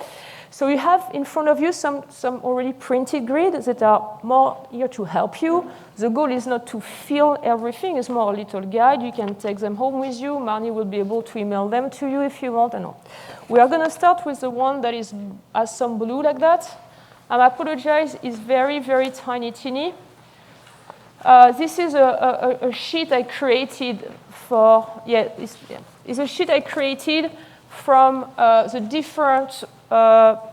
So you have in front of you some already printed grids that are more here to help you. The goal is not to fill everything, it's more a little guide. You can take them home with you. Marnie will be able to email them to you if you want. And all. We are going to start with the one that has some blue like that. I apologize, it's very, very tiny, teeny. This is a sheet I created for, it's a sheet I created from the different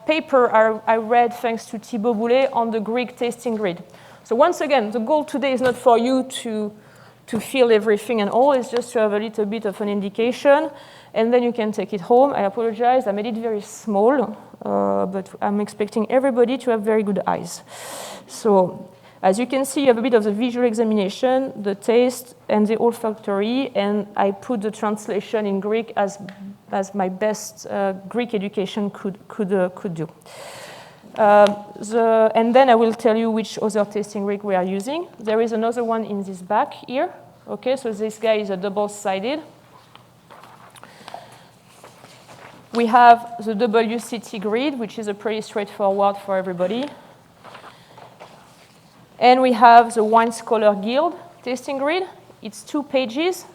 paper I read thanks to Thibaut Boulet on the Greek tasting grid. So once again, the goal today is not for you to feel everything and all, it's just to have a little bit of an indication, and then you can take it home. I apologize, I made it very small, but I'm expecting everybody to have very good eyes. So as you can see, you have a bit of the visual examination, the taste, and the olfactory, and I put the translation in Greek as my best Greek education could do. And then I will tell you which other tasting Greek we are using. There is another one in this back here. Okay, so this guy is a double-sided. We have the WCT grid, which is a pretty straightforward for everybody. And we have the Wine Scholar Guild tasting grid. It's 2 pages.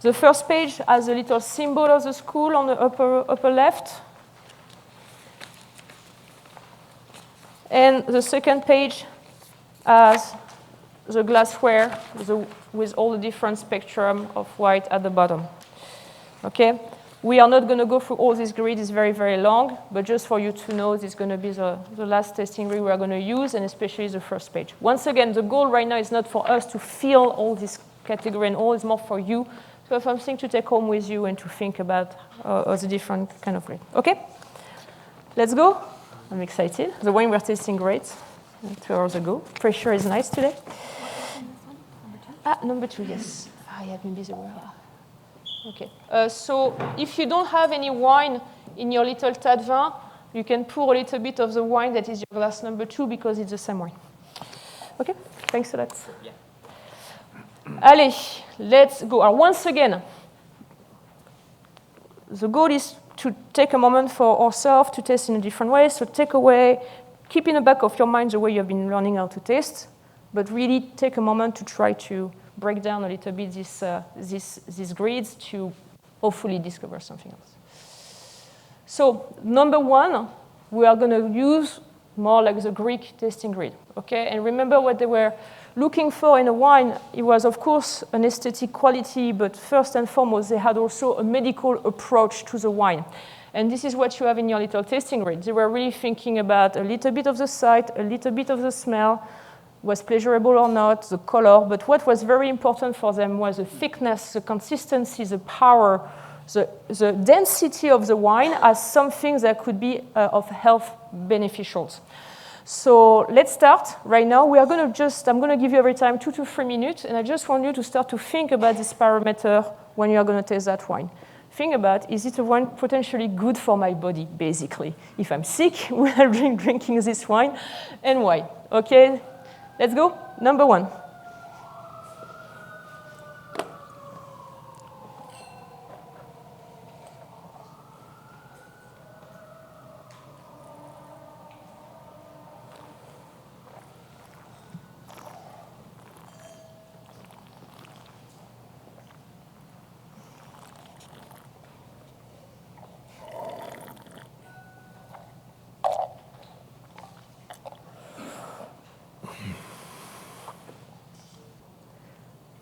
The first page has a little symbol of the school on the upper left. And the second page as the glassware with all the different spectrum of white at the bottom. Okay? We are not going to go through all this grid. It's very, very long. But just for you to know, this is going to be the last testing grid we are going to use, and especially the first page. Once again, the goal right now is not for us to fill all this category and all. It's more for you to have something to take home with you and to think about the different kind of grid. Okay? Let's go. I'm excited. The wine we're tasting great 2 hours ago. Pressure is nice today. Number 2, yes. I have been busy. Okay. So if you don't have any wine in your little tas de vin, you can pour a little bit of the wine that is your glass number 2 because it's the same wine. Okay? Thanks a lot. Yeah. Allez, let's go. Once again, the goal is to take a moment for ourselves to taste in a different way. So take away, keep in the back of your mind the way you have been learning how to taste, but really take a moment to try to break down a little bit these grids to hopefully discover something else. So number 1, we are going to use more like the Greek tasting grid. Okay? And remember what they were looking for in a wine. It was, of course, an aesthetic quality, but first and foremost, they had also a medical approach to the wine. And this is what you have in your little tasting grid. They were really thinking about a little bit of the sight, a little bit of the smell, was pleasurable or not, the color. But what was very important for them was the thickness, the consistency, the power, the density of the wine as something that could be of health beneficials. So let's start right now. We are going to I'm going to give you every time 2 to 3 minutes, and I just want you to start to think about this parameter when you are going to taste that wine. Think about, is it a wine potentially good for my body, basically? If I'm sick while drinking this wine, and why? Okay, let's go. Number 1.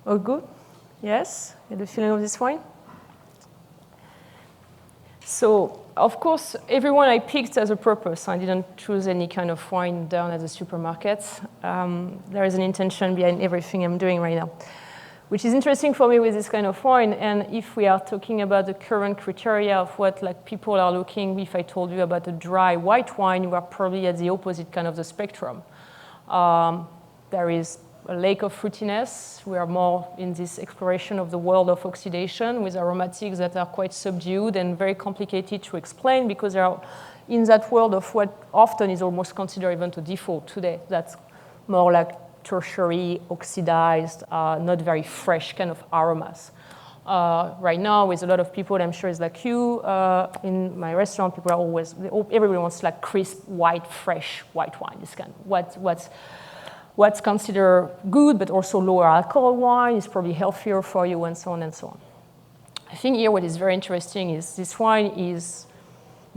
Oh, good? Yes? You have the feeling of this wine? So, of course, everyone I picked has a purpose. I didn't choose any kind of wine down at the supermarket. There is an intention behind everything I'm doing right now, which is interesting for me with this kind of wine. And if we are talking about the current criteria of what people are looking, if I told you about a dry white wine, we are probably at the opposite kind of the spectrum. There is a lack of fruitiness. We are more in this exploration of the world of oxidation with aromatics that are quite subdued and very complicated to explain because they are in that world of what often is almost considered even to default today. That's more like tertiary, oxidized, not very fresh kind of aromas. Right now, with a lot of people, I'm sure it's like you, in my restaurant, people are everybody wants like crisp, white, fresh white wine. This kind of what's considered good, but also lower alcohol wine is probably healthier for you, and so on and so on. I think here what is very interesting is this wine is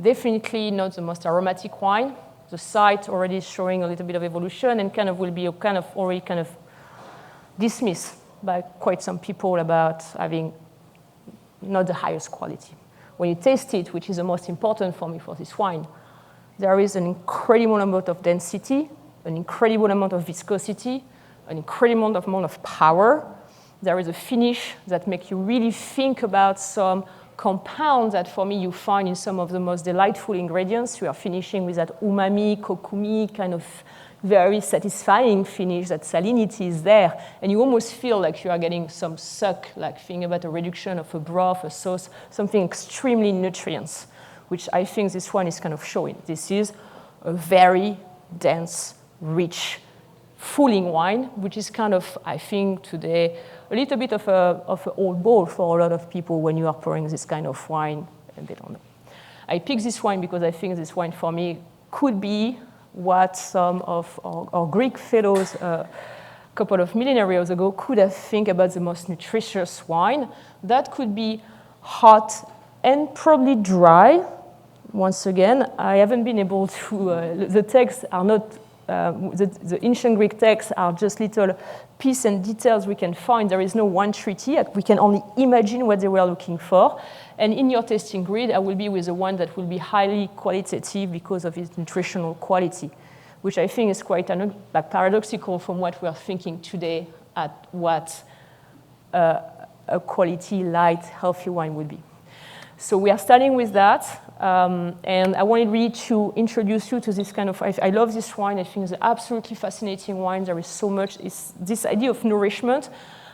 definitely not the most aromatic wine. The site already is showing a little bit of evolution and kind of will be already dismissed by quite some people about having not the highest quality. When you taste it, which is the most important for me for this wine, there is an incredible amount of density, an incredible amount of viscosity, an incredible amount of power. There is a finish that makes you really think about some compounds that for me you find in some of the most delightful ingredients. We are finishing with that umami, kokumi, kind of very satisfying finish. That salinity is there. And you almost feel like you are getting some suck, like thinking about a reduction of a broth, a sauce, something extremely nutrients, which I think this one is kind of showing. This is a very dense, rich, fooling wine, which is kind of, I think, today a little bit of an old ball for a lot of people when you are pouring this kind of wine, and they don't know. I picked this wine because I think this wine for me could be what some of our Greek fellows a couple of millennia years ago could have think about the most nutritious wine. That could be hot and probably dry. Once again, I haven't been able to, the texts are not the ancient Greek texts are just little pieces and details we can find. There is no one treaty. We can only imagine what they were looking for. And in your tasting grid, I will be with the one that will be highly qualitative because of its nutritional quality, which I think is quite paradoxical from what we are thinking today at what a quality, light, healthy wine would be. So we are starting with that, and I wanted really to introduce you to this kind of, I love this wine. I think it's an absolutely fascinating wine. There is so much, this idea of nourishment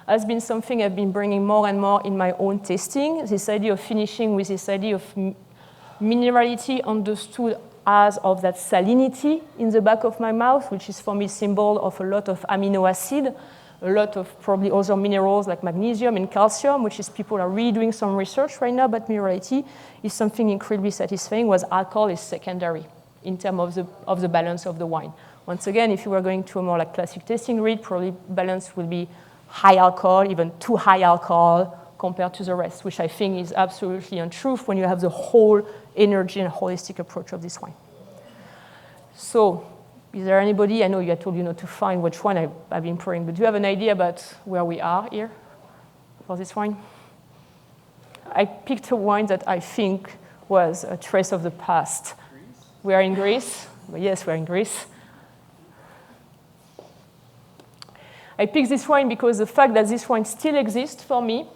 has been something I've been bringing more and more in my own tasting. This idea of finishing with this idea of minerality understood as of that salinity in the back of my mouth, which is for me a symbol of a lot of amino acid, a lot of probably other minerals like magnesium and calcium, which is people are really doing some research right now, but minerality is something incredibly satisfying, whereas alcohol is secondary in terms of the balance of the wine. Once again, if you were going to a more like classic tasting grid, probably balance will be high alcohol, even too high alcohol compared to the rest, which I think is absolutely untrue when you have the whole energy and holistic approach of this wine. So, is there anybody, I know I told you not to find which one I've been pouring, but do you have an idea about where we are here for this wine? I picked a wine that I think was a trace of the past. Greece? We are in Greece. Yes, we're in Greece. I picked this wine because the fact that this wine still exists for me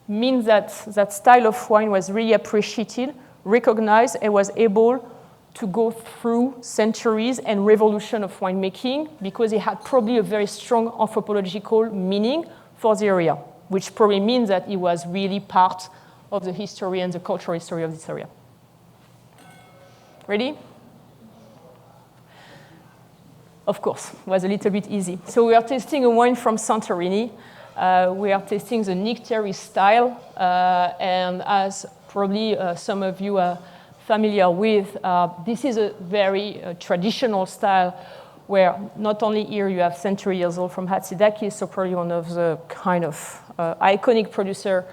means that that style of wine was really appreciated, recognized, and was able to go through centuries and revolution of winemaking because it had probably a very strong anthropological meaning for the area, which probably means that it was really part of the history and the cultural history of this area. Ready? Of course, it was a little bit easy. So we are tasting a wine from Santorini. We are tasting the Nectary style, and as probably some of you are familiar with, this is a very traditional style where not only here you have century years old from Hatzidakis, so probably one of the kind of iconic producer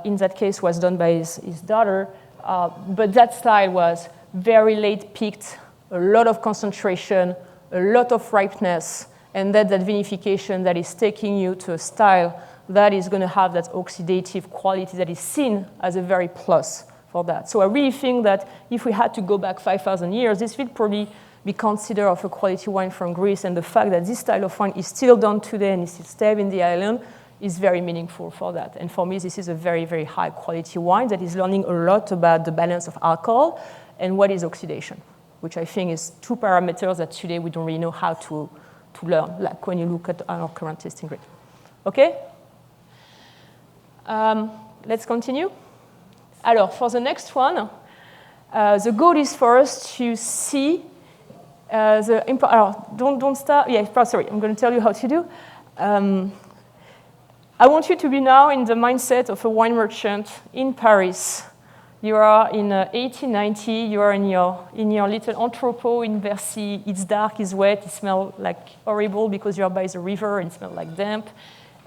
in that case was done by his daughter, but that style was very late peaked, a lot of concentration, a lot of ripeness, and that vinification that is taking you to a style that is going to have that oxidative quality that is seen as a very plus for that. So I really think that if we had to go back 5,000 years, this would probably be considered of a quality wine from Greece, and the fact that this style of wine is still done today and is still in the island is very meaningful for that. And for me, this is a very, very high quality wine that is learning a lot about the balance of alcohol and what is oxidation, which I think is two parameters that today we don't really know how to learn, like when you look at our current tasting grid. Okay? Let's continue. Alors, for the next one, the goal is for us to see don't start. Yeah, sorry, I'm going to tell you how to do. I want you to be now in the mindset of a wine merchant in Paris. You are in 1890. You are in your little entrepot in Bercy. It's dark, it's wet, it smells like horrible because you are by the river and it smells like damp.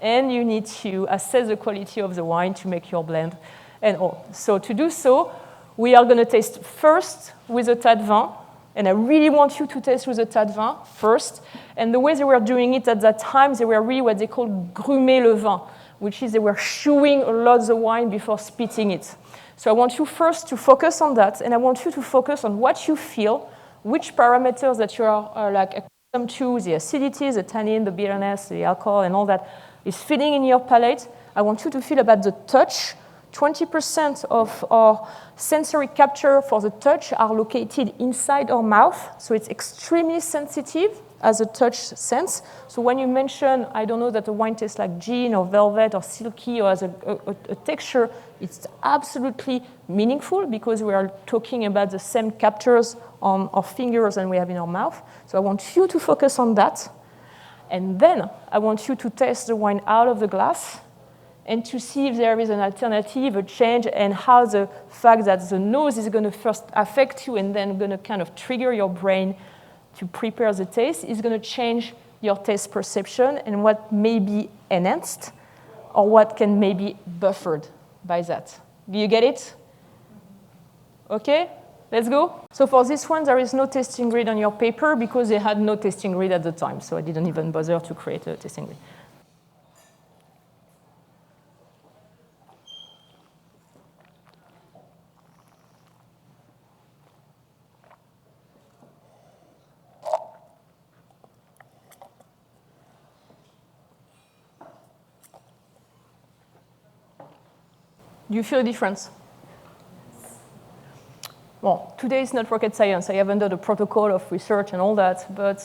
And you need to assess the quality of the wine to make your blend and all. So to do so, we are going to taste first with a tas de vin. And I really want you to taste with a tas de vin first. And the way they were doing it at that time, they were really what they call grumer le vin, which is they were chewing a lot of the wine before spitting it. So I want you first to focus on that, and I want you to focus on what you feel, which parameters that you are like accustomed to, the acidity, the tannin, the bitterness, the alcohol, and all that is feeling in your palate. I want you to feel about the touch. 20% of our sensory capture for the touch are located inside our mouth, so it's extremely sensitive as a touch sense. So when you mention, I don't know, that the wine tastes like gin or velvet or silky or as a texture, it's absolutely meaningful because we are talking about the same captures on our fingers than we have in our mouth. So I want you to focus on that. And then I want you to taste the wine out of the glass and to see if there is an alternative, a change, and how the fact that the nose is going to first affect you and then going to kind of trigger your brain to prepare the taste is going to change your taste perception and what may be enhanced or what can maybe buffered by that. Do you get it? Okay? Let's go. So for this one, there is no tasting grid on your paper because they had no tasting grid at the time. So I didn't even bother to create a tasting grid. Do you feel a difference? Well, today is not rocket science. I haven't done a protocol of research and all that, but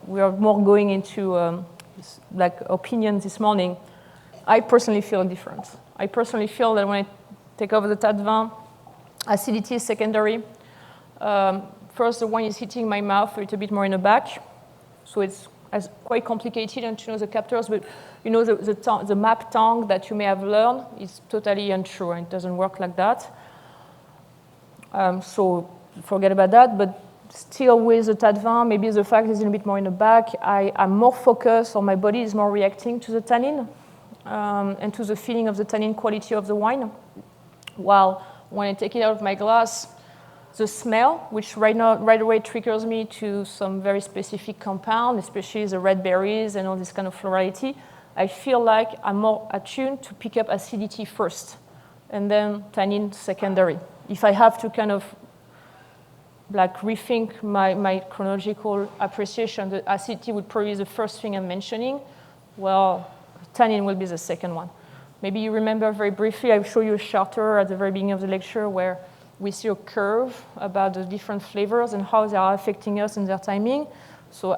we are more going into like opinion this morning. I personally feel a difference. I personally feel that when I take over the tas de vin, acidity is secondary. First, the wine is hitting my mouth a little bit more in the back, so it's quite complicated and to know the captors, but you know the map tongue that you may have learned is totally untrue, and it doesn't work like that. So forget about that, but still with the tas de vin, maybe the fact is a little bit more in the back. I'm more focused, or my body is more reacting to the tannin and to the feeling of the tannin quality of the wine. While when I take it out of my glass, the smell, which right away triggers me to some very specific compound, especially the red berries and all this kind of florality, I feel like I'm more attuned to pick up acidity first, and then tannin secondary. If I have to kind of like rethink my chronological appreciation, the acidity would probably be the first thing I'm mentioning. Well, tannin will be the second one. Maybe you remember very briefly, I showed you a charter at the very beginning of the lecture where we see a curve about the different flavors and how they are affecting us in their timing. So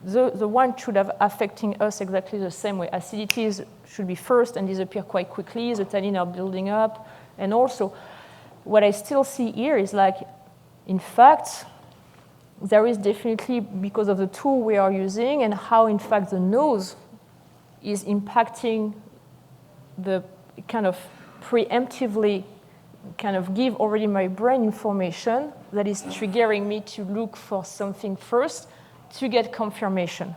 the wine should have affecting us exactly the same way. Acidity should be first and disappear quite quickly. The tannin are building up. And also, what I still see here is like, in fact, there is definitely, because of the tool we are using and how, in fact, the nose is impacting the kind of preemptively kind of give already my brain information that is triggering me to look for something first to get confirmation.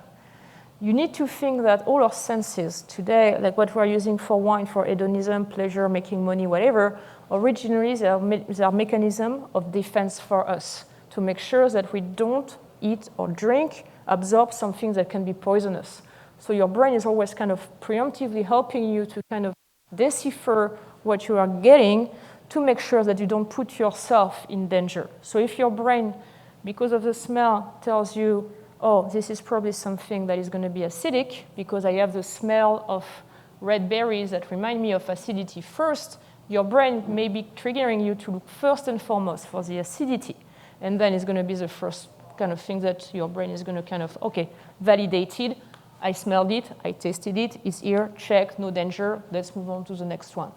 You need to think that all our senses today, like what we're using for wine, for hedonism, pleasure, making money, whatever, originally they are mechanism of defense for us to make sure that we don't eat or drink, absorb something that can be poisonous. So your brain is always kind of preemptively helping you to kind of decipher what you are getting to make sure that you don't put yourself in danger. So if your brain, because of the smell, tells you, oh, this is probably something that is going to be acidic because I have the smell of red berries that remind me of acidity first, your brain may be triggering you to look first and foremost for the acidity. And then it's going to be the first kind of thing that your brain is going to kind of, okay, validated. I smelled it, I tasted it, it's here, check, no danger, let's move on to the next one.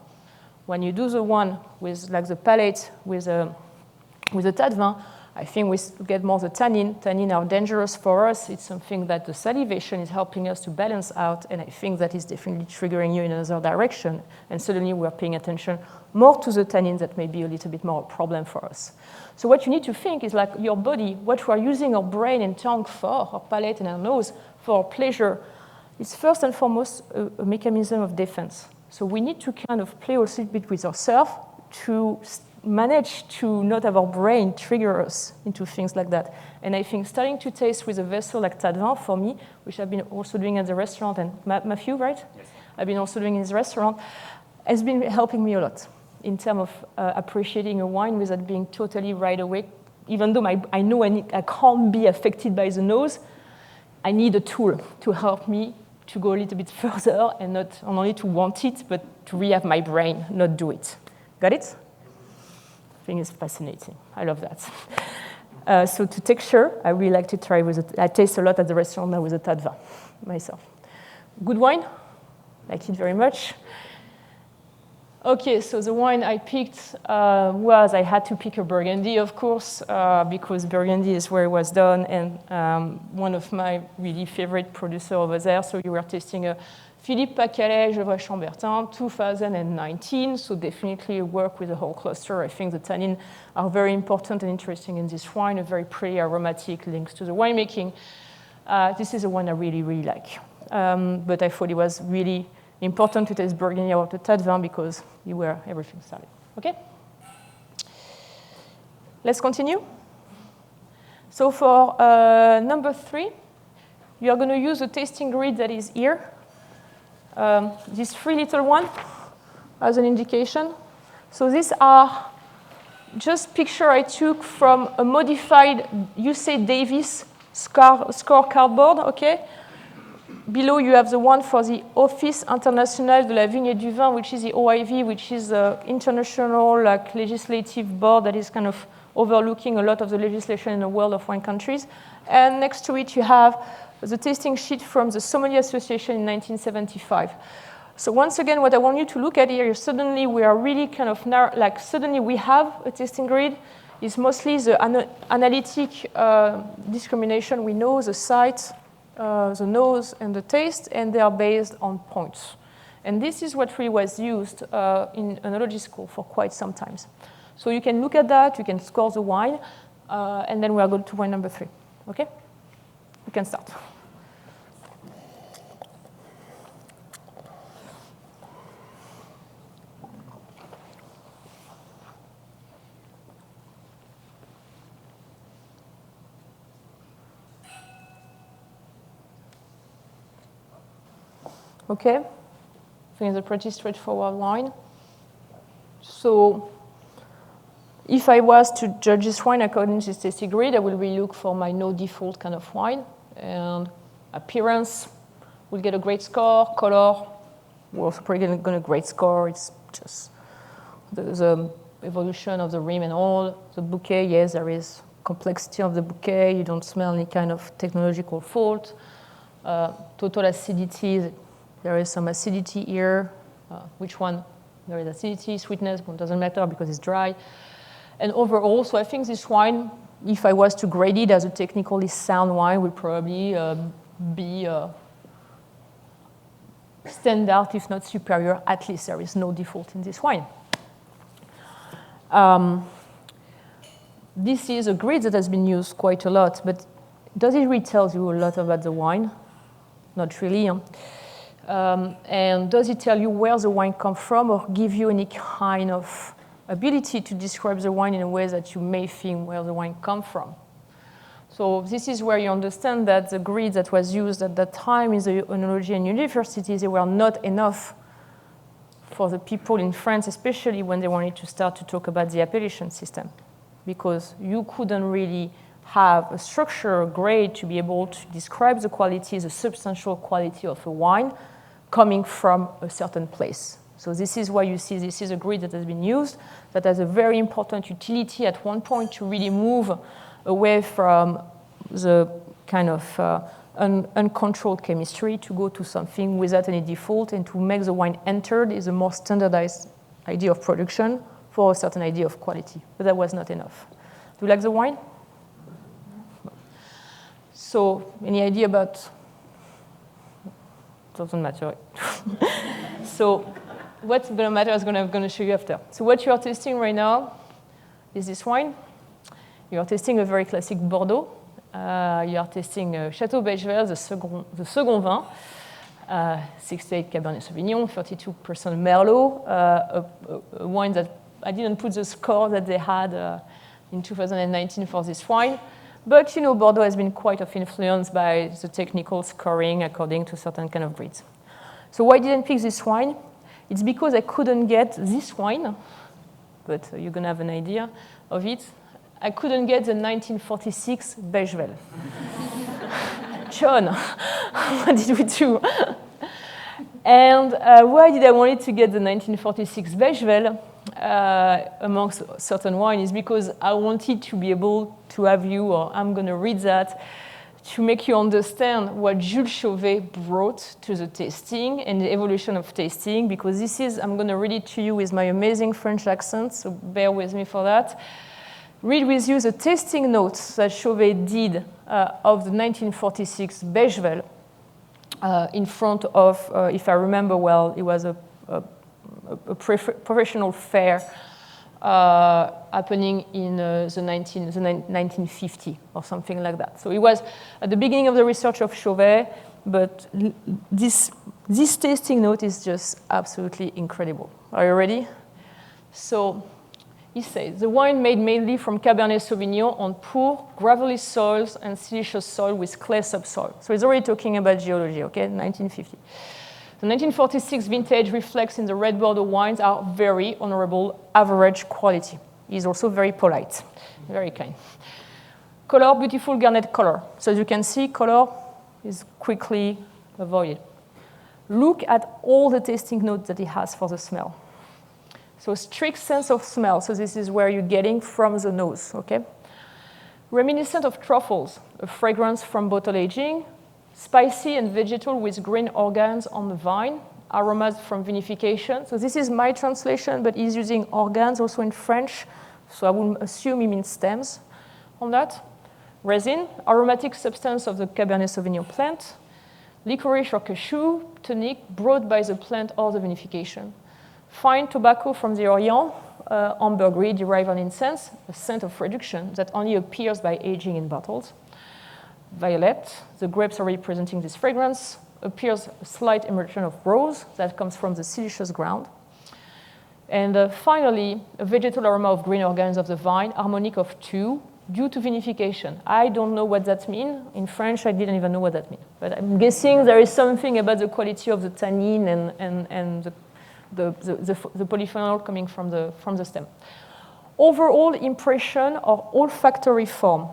When you do the one with like the palate with a tas de vin, I think we get more the tannin. Tannin are dangerous for us. It's something that the salivation is helping us to balance out, and I think that is definitely triggering you in another direction. And suddenly we're paying attention more to the tannin that may be a little bit more a problem for us. So what you need to think is like your body, what we are using our brain and tongue for, our palate and our nose, for our pleasure, is first and foremost a mechanism of defense. So we need to kind of play also a bit with ourselves to manage to not have our brain trigger us into things like that. And I think starting to taste with a vessel like tas de vin for me, which I've been also doing at the restaurant, and Matthew, right? Yes. I've been also doing in his restaurant, has been helping me a lot in terms of appreciating a wine without being totally right away. Even though I know I can't be affected by the nose, I need a tool to help me to go a little bit further and not only to want it, but to rehab my brain, not do it. Got it? I think it's fascinating. I love that. So to texture, I really like to try with it. I taste a lot at the restaurant now with a tas de vin myself. Good wine, like it very much. Okay, so the wine I picked was, I had to pick a Burgundy, of course, because Burgundy is where it was done, and one of my really favorite producers over there. So you were tasting a Philippe Pasclilne Lepeltier 2019, so definitely work with the whole cluster. I think the tannin are very important and interesting in this wine, a very pretty aromatic links to the winemaking. This is a one I really, really like. But I thought it was really important to taste Burgundy out of the tas de vin because you were everything started. Okay? Let's continue. So for number 3, you are going to use a tasting grid that is here. This 3 little one as an indication. So these are just picture I took from a modified UC Davis score cardboard, okay? Below you have the one for the Office International de la Vigne et du Vin, which is the OIV, which is the international legislative board that is kind of overlooking a lot of the legislation in the world of wine countries. And next to it you have the tasting sheet from the Sommelier Association in 1975. So once again, what I want you to look at here is suddenly we are really kind of narrow, like suddenly we have a tasting grid. It's mostly the analytic discrimination. We know the site, the nose, and the taste, and they are based on points. And this is what really was used in enology school for quite some time. So you can look at that, you can score the wine, and then we are going to wine number 3. Okay? We can start. Okay, I think it's a pretty straightforward wine. So if I was to judge this wine according to this tasting grid, I will really look for my no default kind of wine. And appearance will get a great score. Color, we're also probably going to get a great score. It's just the evolution of the rim and all. The bouquet, yes, there is complexity of the bouquet. You don't smell any kind of technological fault. Total acidity. There is some acidity here. Which one? There is acidity, sweetness, but it doesn't matter because it's dry. And overall, so I think this wine, if I was to grade it as a technically sound wine, would probably be standard, if not superior. At least there is no default in this wine. This is a grid that has been used quite a lot, but does it really tell you a lot about the wine? Not really. Huh? And does it tell you where the wine comes from or give you any kind of ability to describe the wine in a way that you may think where the wine comes from? So this is where you understand that the grid that was used at that time in the enology and universities, they were not enough for the people in France, especially when they wanted to start to talk about the appellation system, because you couldn't really have a structure, a grade to be able to describe the quality, the substantial quality of a wine coming from a certain place. So this is why you see this is a grid that has been used, that has a very important utility at one point to really move away from the kind of uncontrolled chemistry to go to something without any default and to make the wine entered is a more standardized idea of production for a certain idea of quality. But that was not enough. Do you like the wine? So any idea about? Doesn't matter. So what's going to matter is I'm going to show you after. So what you are tasting right now is this wine. You are tasting a very classic Bordeaux. You are tasting Château Bechevel, the second vin, 68 Cabernet Sauvignon, 32% Merlot, a wine that I didn't put the score that they had in 2019 for this wine. But, you know, Bordeaux has been quite influenced by the technical scoring according to certain kind of grids. So why didn't I pick this wine? It's because I couldn't get this wine, but you're going to have an idea of it. I couldn't get the 1946 Bechevel. John, what did we do? And why did I want to get the 1946 Bechevel amongst certain wine is because I wanted to be able to have you, or I'm going to read that, to make you understand what Jules Chauvet brought to the tasting and the evolution of tasting, because this is, I'm going to read it to you with my amazing French accent, so bear with me for that. Read with you the tasting notes that Chauvet did of the 1946 Bechevel in front of, if I remember well, it was a professional fair happening in the 1950 or something like that. So it was at the beginning of the research of Chauvet, but this tasting note is just absolutely incredible. Are you ready? So He says, the wine made mainly from Cabernet Sauvignon on poor, gravelly soils and siliceous soil with clay subsoil. So he's already talking about geology, okay, 1950. The 1946 vintage reflects in the red Bordeaux wines are very honorable, average quality. He's also very polite, very kind. Color, beautiful garnet color. So as you can see, color is quickly avoided. Look at all the tasting notes that he has for the smell. So strict sense of smell. So this is where you're getting from the nose, okay? Reminiscent of truffles, a fragrance from bottle aging, spicy and vegetal with green organs on the vine, aromas from vinification. So this is my translation, but he's using organs also in French, so I would assume he means stems on that. Resin, aromatic substance of the Cabernet Sauvignon plant, licorice or cashew, tonic brought by the plant or the vinification. Fine tobacco from the Orient, ambergris derived on incense, a scent of reduction that only appears by aging in bottles. Violet, the grapes are representing this fragrance, appears a slight emergence of rose that comes from the siliceous ground. And finally, a vegetal aroma of green organs of the vine, harmonic of 2, due to vinification. I don't know what that means. In French, I didn't even know what that means. But I'm guessing there is something about the quality of the tannin and the polyphenol coming from the stem. Overall impression or olfactory form.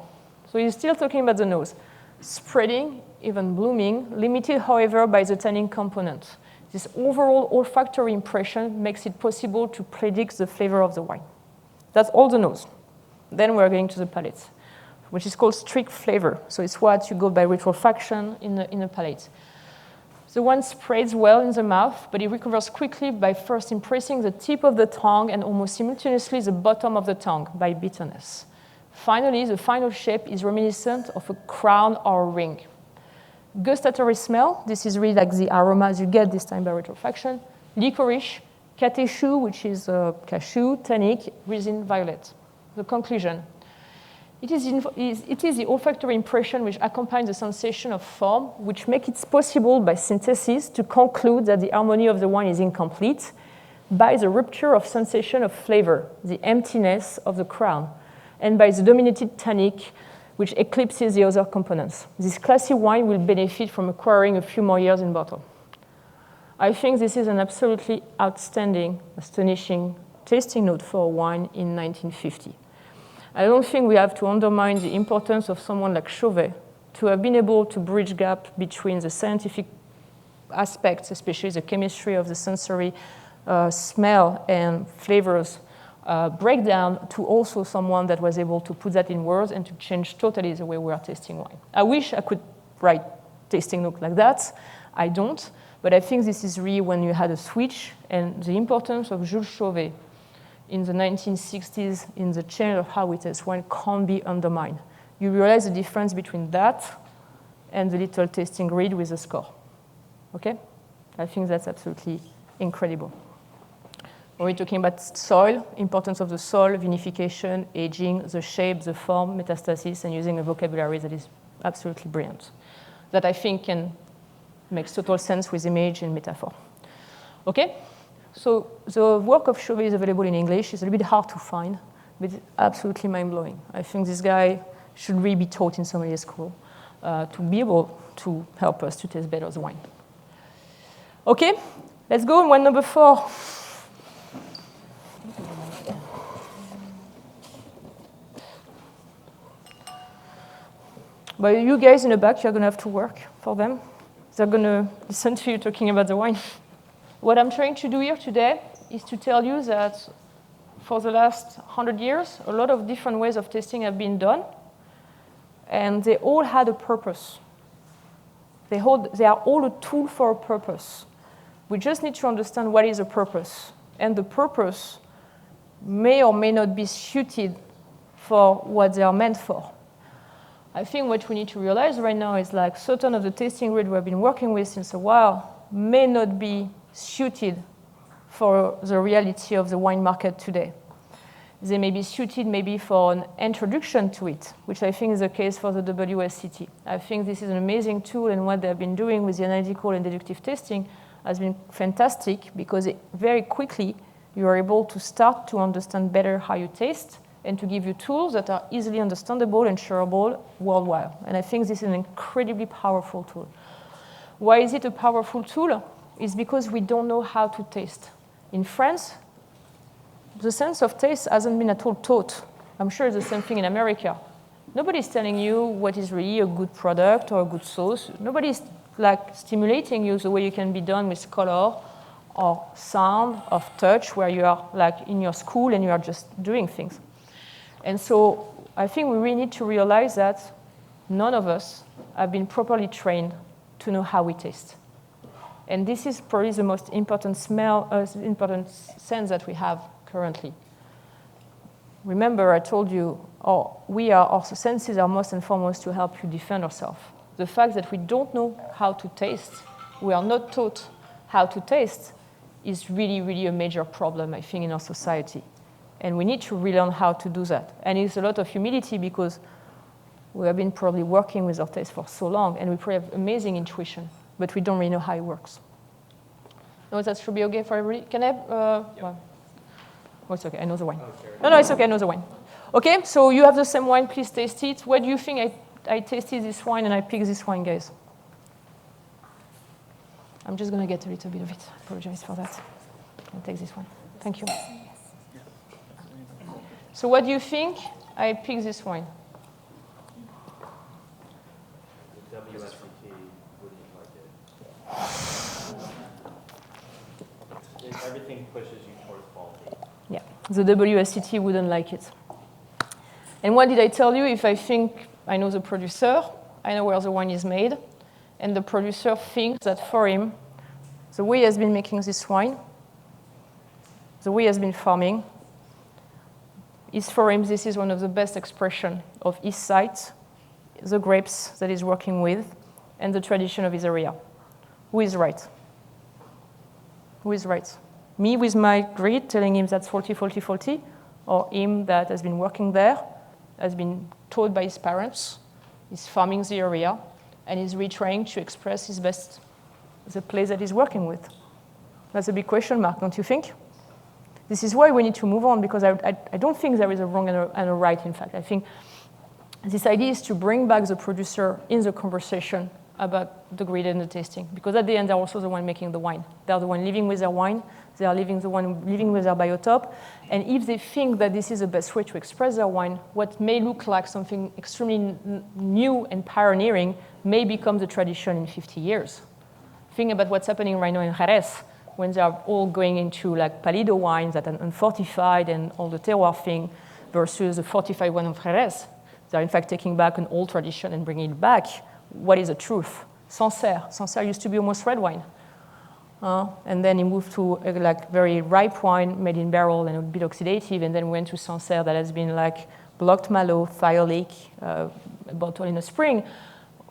So he's still talking about the nose. Spreading, even blooming, limited, however, by the tannin component. This overall olfactory impression makes it possible to predict the flavor of the wine. That's all the nose. Then we're going to the palate, which is called strict flavor. So it's what you go by retrofaction in the palate. The wine spreads well in the mouth, but it recovers quickly by first impressing the tip of the tongue and almost simultaneously the bottom of the tongue by bitterness. Finally, the final shape is reminiscent of a crown or a ring. Gustatory smell, this is really like the aromas you get this time by retrofaction. Licorice, catechu, which is cashew, tannic, resin, violet. The conclusion. It is the olfactory impression which accompanies the sensation of form, which makes it possible by synthesis to conclude that the harmony of the wine is incomplete by the rupture of sensation of flavor, the emptiness of the crown, and by the dominated tannic, which eclipses the other components. This classy wine will benefit from acquiring a few more years in bottle. I think this is an absolutely outstanding, astonishing tasting note for a wine in 1950. I don't think we have to undermine the importance of someone like Chauvet to have been able to bridge gap between the scientific aspects, especially the chemistry of the sensory smell and flavors breakdown, to also someone that was able to put that in words and to change totally the way we are tasting wine. I wish I could write tasting note like that. I don't, but I think this is really when you had a switch, and the importance of Jules Chauvet in the 1960s in the change of how we taste wine can't be undermined. You realize the difference between that and the little tasting grid with a score. Okay? I think that's absolutely incredible. We're talking about soil, importance of the soil, vinification, aging, the shape, the form, metastasis, and using a vocabulary that is absolutely brilliant, that I think makes total sense with image and metaphor. Okay? So the work of Chauvet is available in English. It's a little bit hard to find, but it's absolutely mind-blowing. I think this guy should really be taught in sommelier school to be able to help us to taste better the wine. Okay, let's go on wine number 4. But you guys in the back, you're going to have to work for them. They're going to listen to you talking about the wine. What I'm trying to do here today is to tell you that for the last 100 years, a lot of different ways of tasting have been done, and they all had a purpose. They are all a tool for a purpose. We just need to understand what is a purpose, and the purpose may or may not be suited for what they are meant for. I think what we need to realize right now is like certain of the tasting grid we've been working with since a while may not be suited for the reality of the wine market today. They may be suited maybe for an introduction to it, which I think is the case for the WSCT. I think this is an amazing tool, and what they've been doing with the analytical and deductive testing has been fantastic, because it very quickly you are able to start to understand better how you taste and to give you tools that are easily understandable and shareable worldwide. And I think this is an incredibly powerful tool. Why is it a powerful tool? It's because we don't know how to taste. In France, the sense of taste hasn't been at all taught. I'm sure it's the same thing in America. Nobody's telling you what is really a good product or a good sauce. Nobody's like stimulating you the way you can be done with color or sound, of touch, where you are like in your school and you are just doing things. And so I think we really need to realize that none of us have been properly trained to know how we taste. And this is probably the most important important sense that we have currently. Remember, I told you, our senses are most and foremost to help you defend ourselves. The fact that we don't know how to taste, we are not taught how to taste, is really, really a major problem, I think, in our society. And we need to relearn how to do that. And it's a lot of humility because we have been probably working with our taste for so long, and we probably have amazing intuition, but we don't really know how it works. No, that should be okay for everybody. Can I have, well, it's okay, I know the wine. No, it's okay, I know the wine. Okay, so you have the same wine, please taste it. What do you think I tasted this wine and I picked this wine, guys? I'm just going to get a little bit of it. I apologize for that. I'll take this one. Thank you. So what do you think I picked this wine? The WSET wouldn't like it. Everything pushes you towards quality. Yeah, the WSET wouldn't like it. And what did I tell you? If I think I know the producer, I know where the wine is made, and the producer thinks that for him, the way he has been making this wine, the way he has been farming, is for him, this is one of the best expressions of his site, the grapes that he's working with, and the tradition of his area. Who is right? Who is right? Me with my grid telling him that's faulty, faulty, faulty, or him that has been working there, has been taught by his parents, is farming the area, and is retrying to express his best, the place that he's working with. That's a big question mark, don't you think? This is why we need to move on, because I don't think there is a wrong and a right, in fact. I think this idea is to bring back the producer in the conversation about the grid and the tasting, because at the end, they're also the one making the wine. They're the one living with their wine. They are living with their biotop. And if they think that this is the best way to express their wine, what may look like something extremely new and pioneering may become the tradition in 50 years. Think about what's happening right now in Jerez, when they are all going into like Palido wines that are unfortified and all the terroir thing versus the fortified one of Jerez. They're in fact taking back an old tradition and bringing it back. What is the truth? Sancerre. Sancerre used to be almost red wine. And then he moved to a like very ripe wine made in barrel and a bit oxidative, and then went to Sancerre that has been like blocked malo, thiolic, bottled in the spring.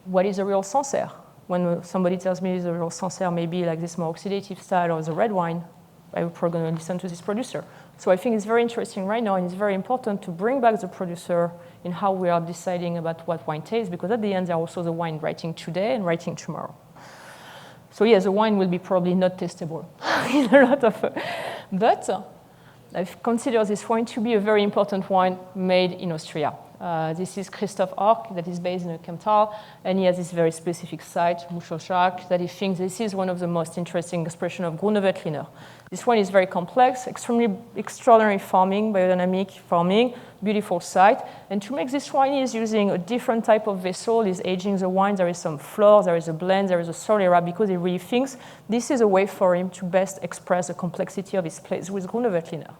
What is a real Sancerre? When somebody tells me the real Sancerre may be like this more oxidative style or the red wine, I'm probably going to listen to this producer. So I think it's very interesting right now, and it's very important to bring back the producer in how we are deciding about what wine tastes, because at the end, they're also the wine writing today and writing tomorrow. So yes, the wine will be probably not tastable in a lot of, but I consider this wine to be a very important wine made in Austria. This is Christoph Ork, that is based in Kemptal, and he has this very specific site, Muschelschlag, that he thinks this is one of the most interesting expressions of Grüne Veltliner. This one is very complex, extremely extraordinary farming, biodynamic farming, beautiful site. And to make this wine, he's using a different type of vessel. He's aging the wine. There is some floor, there is a blend, there is a solera, because he really thinks this is a way for him to best express the complexity of his place with Grüne Veltliner.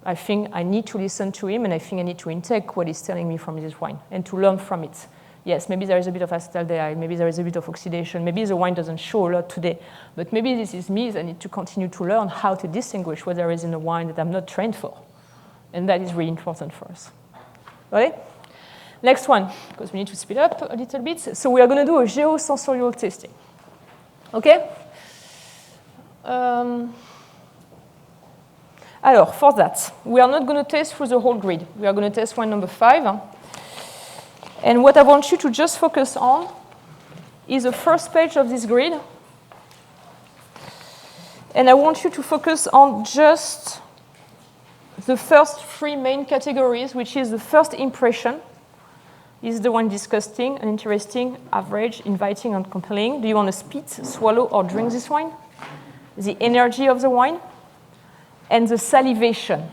I think I need to listen to him, and I think I need to intake what he's telling me from this wine and to learn from it. Yes, maybe there is a bit of acetaldehyde, maybe there is a bit of oxidation, maybe the wine doesn't show a lot today, but maybe this is me that I need to continue to learn how to distinguish what there is in a wine that I'm not trained for. And that is really important for us. Ready? Next one, because we need to speed up a little bit. So we are going to do a geosensorial tasting. Okay? Alors, for that, we are not going to taste through the whole grid. We are going to test wine number 5. And what I want you to just focus on is the first page of this grid. And I want you to focus on just the first three main categories, which is the first impression. Is the one disgusting, uninteresting, average, inviting, and compelling? Do you want to spit, swallow, or drink this wine? The energy of the wine. And the salivation.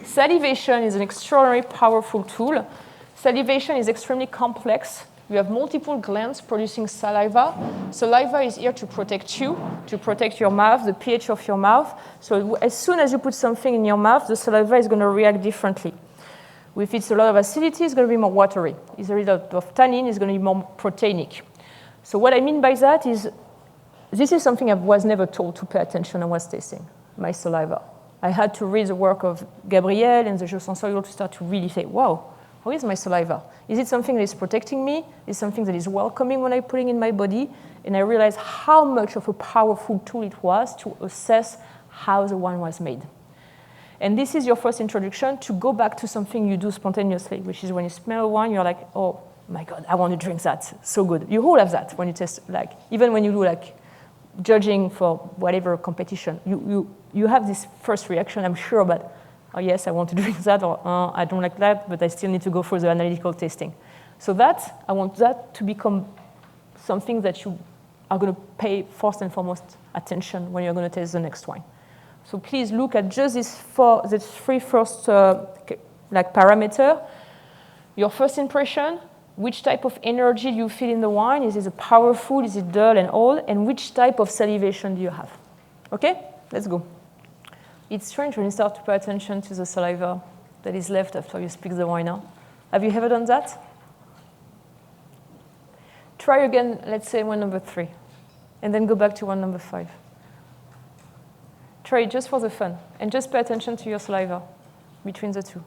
Salivation is an extraordinarily powerful tool. Salivation is extremely complex. You have multiple glands producing saliva. Saliva is here to protect you, to protect your mouth, the pH of your mouth. So as soon as you put something in your mouth, the saliva is going to react differently. If it's a lot of acidity, it's going to be more watery. If there is a lot of tannin, it's going to be more proteinic. So what I mean by that is, this is something I was never told to pay attention when I was tasting my saliva. I had to read the work of Gabriel and the Geosensorial to start to really say, wow, how is my saliva? Is it something that is protecting me? Is it something that is welcoming when I put it in my body? And I realized how much of a powerful tool it was to assess how the wine was made. And this is your first introduction to go back to something you do spontaneously, which is when you smell wine, you're like, oh my God, I want to drink that. So good. You all have that when you taste, like, even when you do like judging for whatever competition, you have this first reaction, I'm sure, but oh yes, I want to drink that, or I don't like that, but I still need to go for the analytical tasting. So that, I want that to become something that you are going to pay first and foremost attention when you're going to taste the next wine. So please look at just these three first parameter. Your first impression, which type of energy you feel in the wine? Is it powerful? Is it dull and all? And which type of salivation do you have? Okay, let's go. It's strange when you start to pay attention to the saliva that is left after you speak the wine out. Have you ever done that? Try again, let's say one number 3, and then go back to one number 5. Try it just for the fun, and just pay attention to your saliva between the two.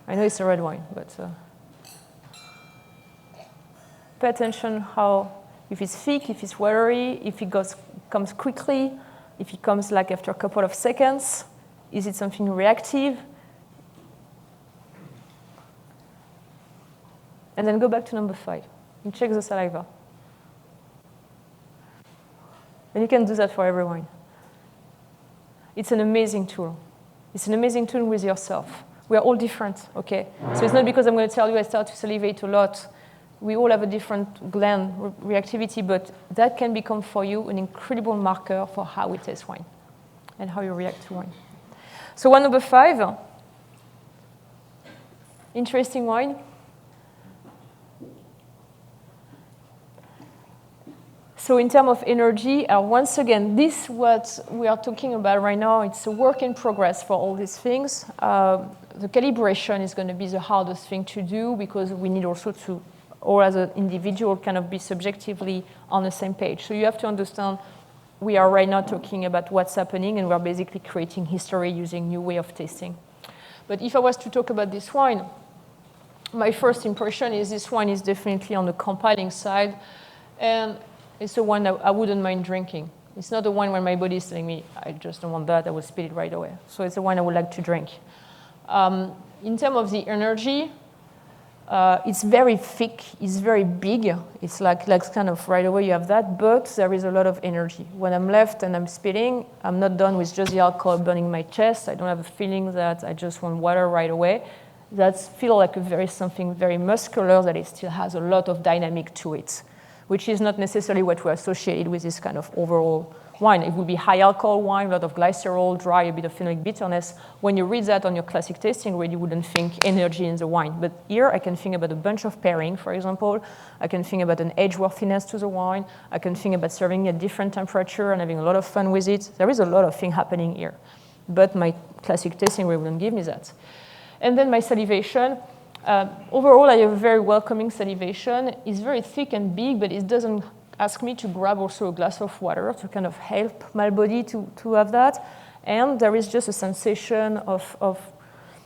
I know it's a red wine, but pay attention how, if it's thick, if it's watery, if it comes quickly, if it comes like after a couple of seconds. Is it something reactive? And then go back to number 5 and check the saliva. And you can do that for every wine. It's an amazing tool. It's an amazing tool with yourself. We are all different, okay? So it's not because I'm going to tell you I start to salivate a lot. We all have a different gland reactivity, but that can become for you an incredible marker for how we taste wine and how you react to wine. So one number 5, interesting wine. So in terms of energy, once again, this what we are talking about right now, it's a work in progress for all these things. The calibration is going to be the hardest thing to do because we need also to, or as an individual, kind of be subjectively on the same page. So you have to understand we are right now talking about what's happening and we're basically creating history using new way of tasting. But if I was to talk about this wine, my first impression is this wine is definitely on the compiling side. And it's a wine that I wouldn't mind drinking. It's not a wine where my body is telling me, I just don't want that, I will spit it right away. So it's a wine I would like to drink. In terms of the energy, it's very thick, it's very big. It's like kind of right away you have that, but there is a lot of energy. When I'm left and I'm spitting, I'm not done with just the alcohol burning my chest. I don't have a feeling that I just want water right away. That feels like something very muscular that it still has a lot of dynamic to it, which is not necessarily what we're associated with this kind of overall wine. It would be high alcohol wine, a lot of glycerol, dry, a bit of phenolic bitterness. When you read that on your classic tasting read, you wouldn't think energy in the wine. But here I can think about a bunch of pairing, for example. I can think about an edgeworthiness to the wine. I can think about serving at different temperature and having a lot of fun with it. There is a lot of thing happening here. But my classic tasting read wouldn't give me that. And then my salivation. Overall, I have a very welcoming salivation. It's very thick and big, but it doesn't ask me to grab also a glass of water to kind of help my body to have that. And there is just a sensation of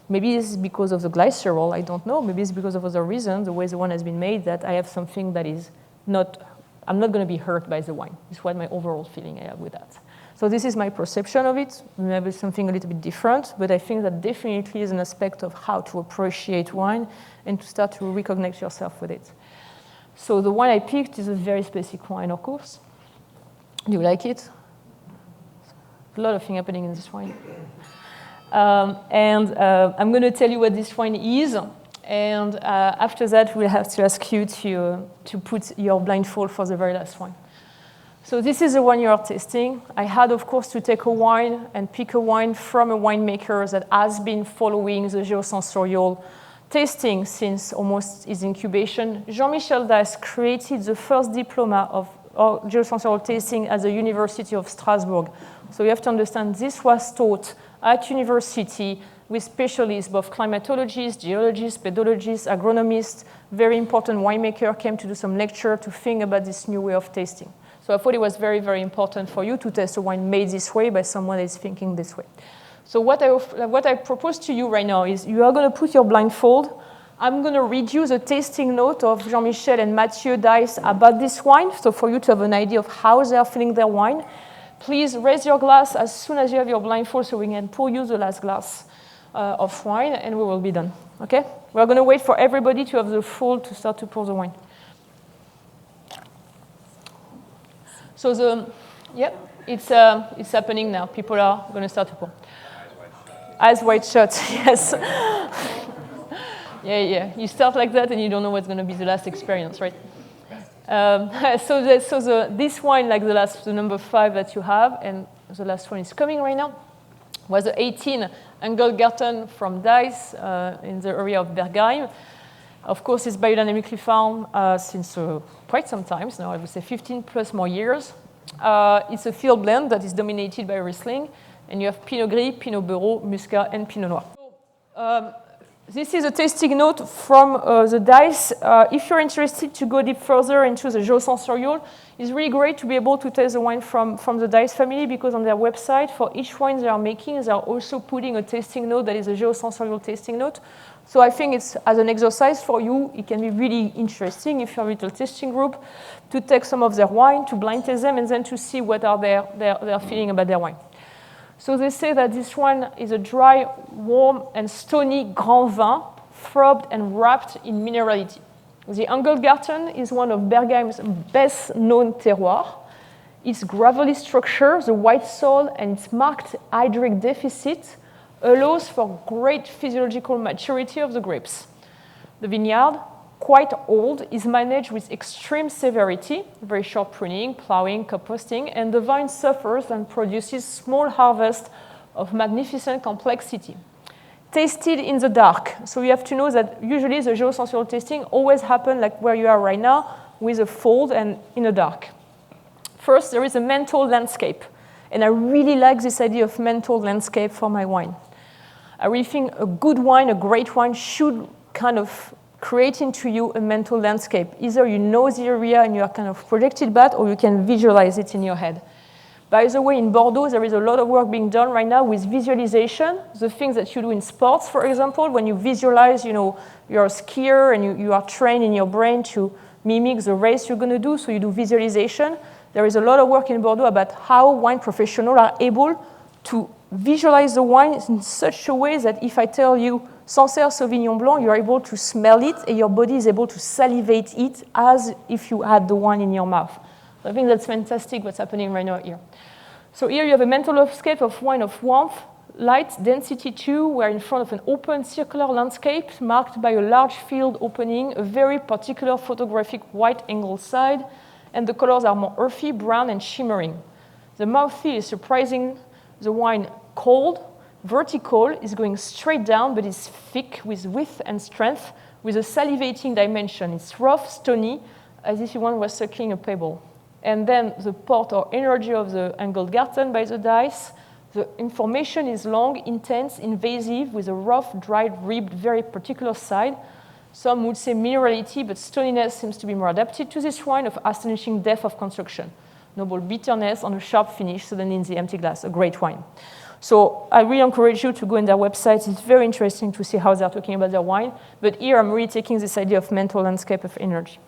maybe it's because of the glycerol, I don't know. Maybe it's because of other reasons, the way the wine has been made, that I have something that is not, I'm not going to be hurt by the wine. It's what my overall feeling I have with that. So this is my perception of it. Maybe something a little bit different, but I think that definitely is an aspect of how to appreciate wine and to start to recognize yourself with it. So the wine I picked is a very specific wine, of course. Do you like it? A lot of things happening in this wine. I'm going to tell you what this wine is. And after that, we'll have to ask you to put your blindfold for the very last wine. So this is the one you are tasting. I had, of course, to take a wine and pick a wine from a winemaker that has been following the Geosensorial tasting since almost his incubation. Jean-Michel Dice created the first diploma of Geosensorial tasting at the University of Strasbourg. So you have to understand this was taught at university with specialists, both climatologists, geologists, pedologists, agronomists. Very important winemaker came to do some lecture to think about this new way of tasting. So I thought it was very, very important for you to test a wine made this way by someone that is thinking this way. So what I propose to you right now is you are going to put your blindfold. I'm going to read you the tasting note of Jean-Michel and Mathieu Dice about this wine, so for you to have an idea of how they are feeling their wine. Please raise your glass as soon as you have your blindfold so we can pour you the last glass of wine, and we will be done. Okay? We're going to wait for everybody to have the full to start to pour the wine. So it's happening now. People are going to start to pour. Eyes wide shut, yes. Yeah. You start like that and you don't know what's going to be the last experience, right? This wine, like the number 5 that you have, and the last one is coming right now, was the 18 Engelgarten from Dice in the area of Bergheim. Of course, it's biodynamically farmed since quite some time now, I would say 15 plus more years. It's a field blend that is dominated by Riesling, and you have Pinot Gris, Pinot Bureau, Muscat, and Pinot Noir. This is a tasting note from the Dice. If you're interested to go deep further into the Geosensorial, it's really great to be able to taste the wine from the Dice family, because on their website, for each wine they are making, they are also putting a tasting note that is a Geosensorial tasting note. So I think it's, as an exercise for you, it can be really interesting if you're a little tasting group to take some of their wine, to blind taste them, and then to see what are their feeling about their wine. So they say that this one is a dry, warm, and stony grand vin, throbbed and wrapped in minerality. The Engelgarten is one of Bergheim's best-known terroirs. Its gravelly structure, the white soil, and its marked hydric deficit allows for great physiological maturity of the grapes. The vineyard, quite old, is managed with extreme severity, very short pruning, plowing, composting, and the vine suffers and produces small harvests of magnificent complexity. Tasted in the dark. So you have to know that usually the geosensorial tasting always happens like where you are right now, with a fold and in the dark. First, there is a mental landscape. And I really like this idea of mental landscape for my wine. I really think a good wine, a great wine, should kind of create into you a mental landscape. Either you know the area and you are kind of projected back, or you can visualize it in your head. By the way, in Bordeaux, there is a lot of work being done right now with visualization. The things that you do in sports, for example, when you visualize, you're a skier and you are trained in your brain to mimic the race you're going to do, so you do visualization. There is a lot of work in Bordeaux about how wine professionals are able to visualize the wine in such a way that if I tell you Sancerre Sauvignon Blanc, you're able to smell it and your body is able to salivate it as if you had the wine in your mouth. So I think that's fantastic what's happening right now here. So here you have a mental landscape of wine of warmth, light, density too. We're in front of an open circular landscape marked by a large field opening, a very particular photographic white angle side, and the colors are more earthy, brown, and shimmering. The mouthfeel is surprising. The wine cold, vertical, is going straight down, but is thick with width and strength, with a salivating dimension. It's rough, stony, as if one was sucking a pebble. And then the port or energy of the Engelgarten by the Dice. The information is long, intense, invasive, with a rough, dried, ribbed, very particular side. Some would say minerality, but stoniness seems to be more adapted to this wine of astonishing depth of construction. Noble bitterness on a sharp finish, suddenly in the empty glass, a great wine. So I really encourage you to go on their website. It's very interesting to see how they're talking about their wine. But here I'm really taking this idea of mental landscape of energy.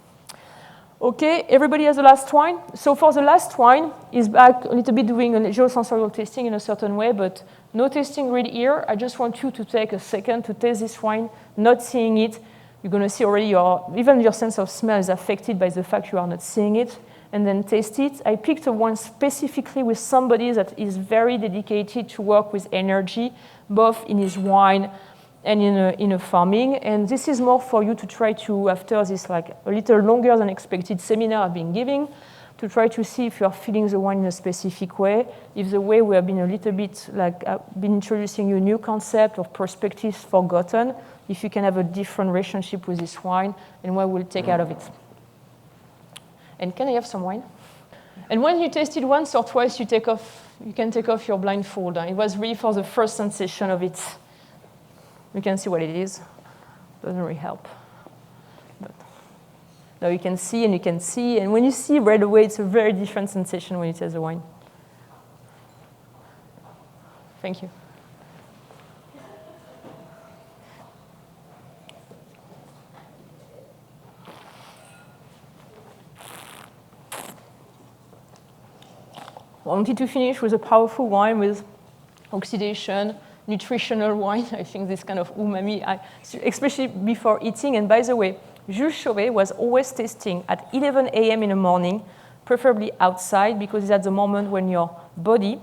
Okay, everybody has the last wine. So for the last wine, is back a little bit doing a geosensorial tasting in a certain way, but no tasting really here. I just want you to take a second to taste this wine, not seeing it. You're going to see already even your sense of smell is affected by the fact you are not seeing it. and then taste it. I picked one specifically with somebody that is very dedicated to work with energy, both in his wine and in a farming. And this is more for you to try to, after this like a little longer than expected seminar I've been giving, to try to see if you are feeling the wine in a specific way, if the way we have been a little bit like, been introducing you a new concept of perspectives forgotten, if you can have a different relationship with this wine, and what we'll take out of it. And can I have some wine? And when you taste it once or twice, you can take off your blindfold. It was really for the first sensation of it. You can see what it is. Doesn't really help. But now you can see, and when you see right away, it's a very different sensation when you taste the wine. Thank you. I wanted to finish with a powerful wine with oxidation, nutritional wine. I think this kind of umami, especially before eating. And by the way, Jules Chauvet was always tasting at 11 a.m. in the morning, preferably outside, because it's at the moment when your body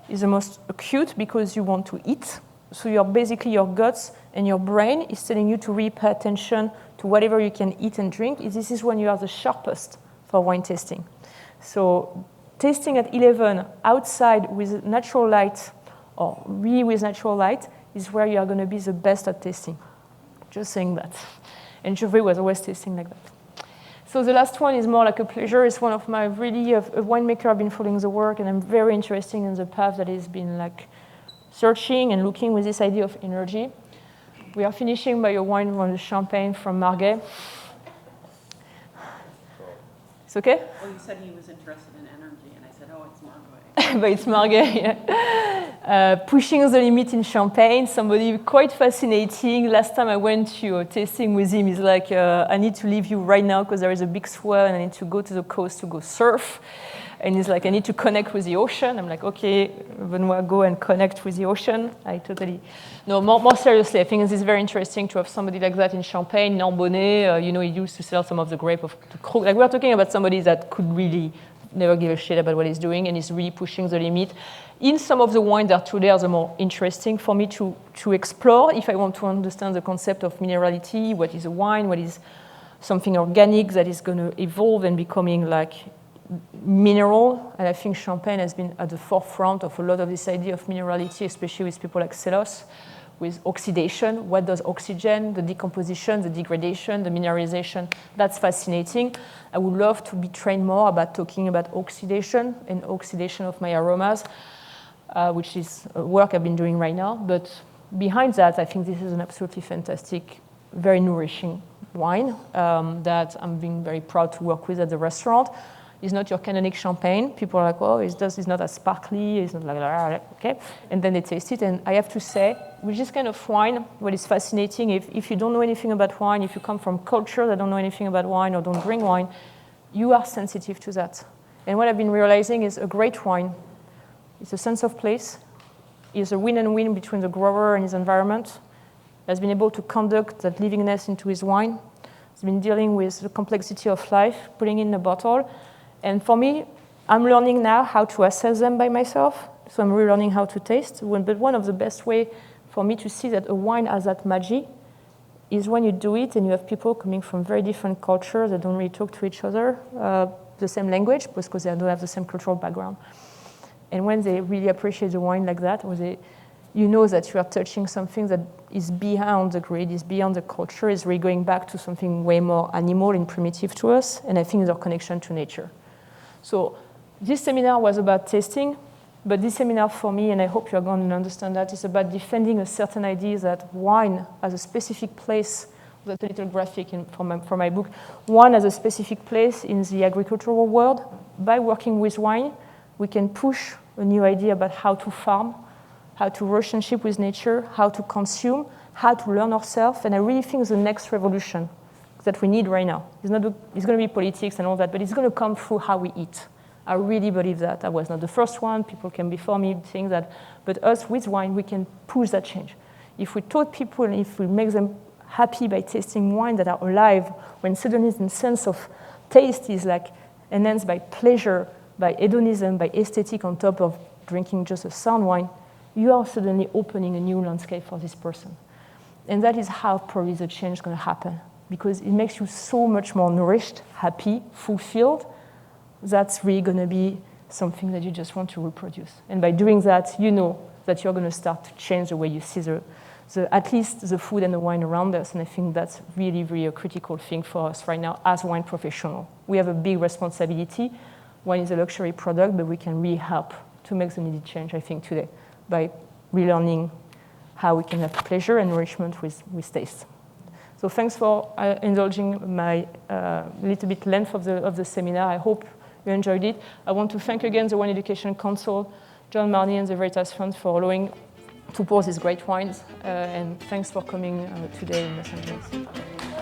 is the most acute because you want to eat. So basically your guts and your brain is telling you to really pay attention to whatever you can eat and drink. This is when you are the sharpest for wine tasting. So tasting at 11 outside with natural light, or really with natural light, is where you are going to be the best at tasting. Just saying that. And Chauvet was always tasting like that. So the last one is more like a pleasure. It's one of my really, a winemaker I've been following the work, and I'm very interested in the path that he's been like searching and looking with this idea of energy. We are finishing by a wine from the Champagne from Margay. It's okay? Well, you said he was interested in energy, and I said, oh, it's Margay. But it's Margay, yeah. Pushing the limit in Champagne, somebody quite fascinating. Last time I went to a tasting with him, he's like, I need to leave you right now because there is a big swell and I need to go to the coast to go surf. And he's like, I need to connect with the ocean. I'm like, okay, Benoit, go and connect with the ocean. No, more seriously, I think this is very interesting to have somebody like that in Champagne, in Ambonnet. He used to sell some of the grape of the Krug. Like, we're talking about somebody that could really never give a shit about what he's doing and is really pushing the limit. In some of the wines that today are the more interesting for me to explore, if I want to understand the concept of minerality, what is a wine, what is something organic that is going to evolve and becoming like mineral, and I think Champagne has been at the forefront of a lot of this idea of minerality, especially with people like Celos, with oxidation. What does oxygen, the decomposition, the degradation, the mineralization? That's fascinating. I would love to be trained more about talking about oxidation and oxidation of my aromas, which is work I've been doing right now. But behind that, I think this is an absolutely fantastic, very nourishing wine that I'm being very proud to work with at the restaurant. It's not your canonic champagne. People are like, oh, it's not as sparkly, it's not like, okay. And then they taste it, and I have to say, with this kind of wine, what is fascinating, if you don't know anything about wine, if you come from culture that don't know anything about wine or don't drink wine, you are sensitive to that. And what I've been realizing is a great wine, it's a sense of place, it's a win and win between the grower and his environment, has been able to conduct that livingness into his wine, has been dealing with the complexity of life, putting in a bottle. And for me, I'm learning now how to assess them by myself. So I'm relearning how to taste. But one of the best ways for me to see that a wine has that magic is when you do it and you have people coming from very different cultures that don't really talk to each other, the same language, because they don't have the same cultural background. And when they really appreciate the wine like that, or you know that you are touching something that is beyond the grid, is beyond the culture, is really going back to something way more animal and primitive to us. And I think it's our connection to nature. So this seminar was about tasting, but this seminar for me, and I hope you're going to understand that, is about defending a certain idea that wine has a specific place. That's a little graphic from my book. Wine has a specific place in the agricultural world. By working with wine, we can push a new idea about how to farm, how to relationship with nature, how to consume, how to learn ourselves, and I really think the next revolution that we need right now. It's going to be politics and all that, but it's going to come through how we eat. I really believe that. I was not the first one. People came before me saying that. But us, with wine, we can push that change. If we taught people and if we make them happy by tasting wine that are alive, when suddenly the sense of taste is like enhanced by pleasure, by hedonism, by aesthetic on top of drinking just a sound wine, you are suddenly opening a new landscape for this person. And that is how probably the change is going to happen, because it makes you so much more nourished, happy, fulfilled. That's really going to be something that you just want to reproduce. And by doing that, you know that you're going to start to change the way you see at least the food and the wine around us. And I think that's really, really a critical thing for us right now as wine professionals. We have a big responsibility. Wine is a luxury product, but we can really help to make the needed change, I think, today by relearning how we can have pleasure and nourishment with taste. So thanks for indulging my little bit length of the seminar. I hope you enjoyed it. I want to thank again the Wine Education Council, John Marnie and the Veritas Fund for allowing to pour these great wines. And thanks for coming today in Los Angeles.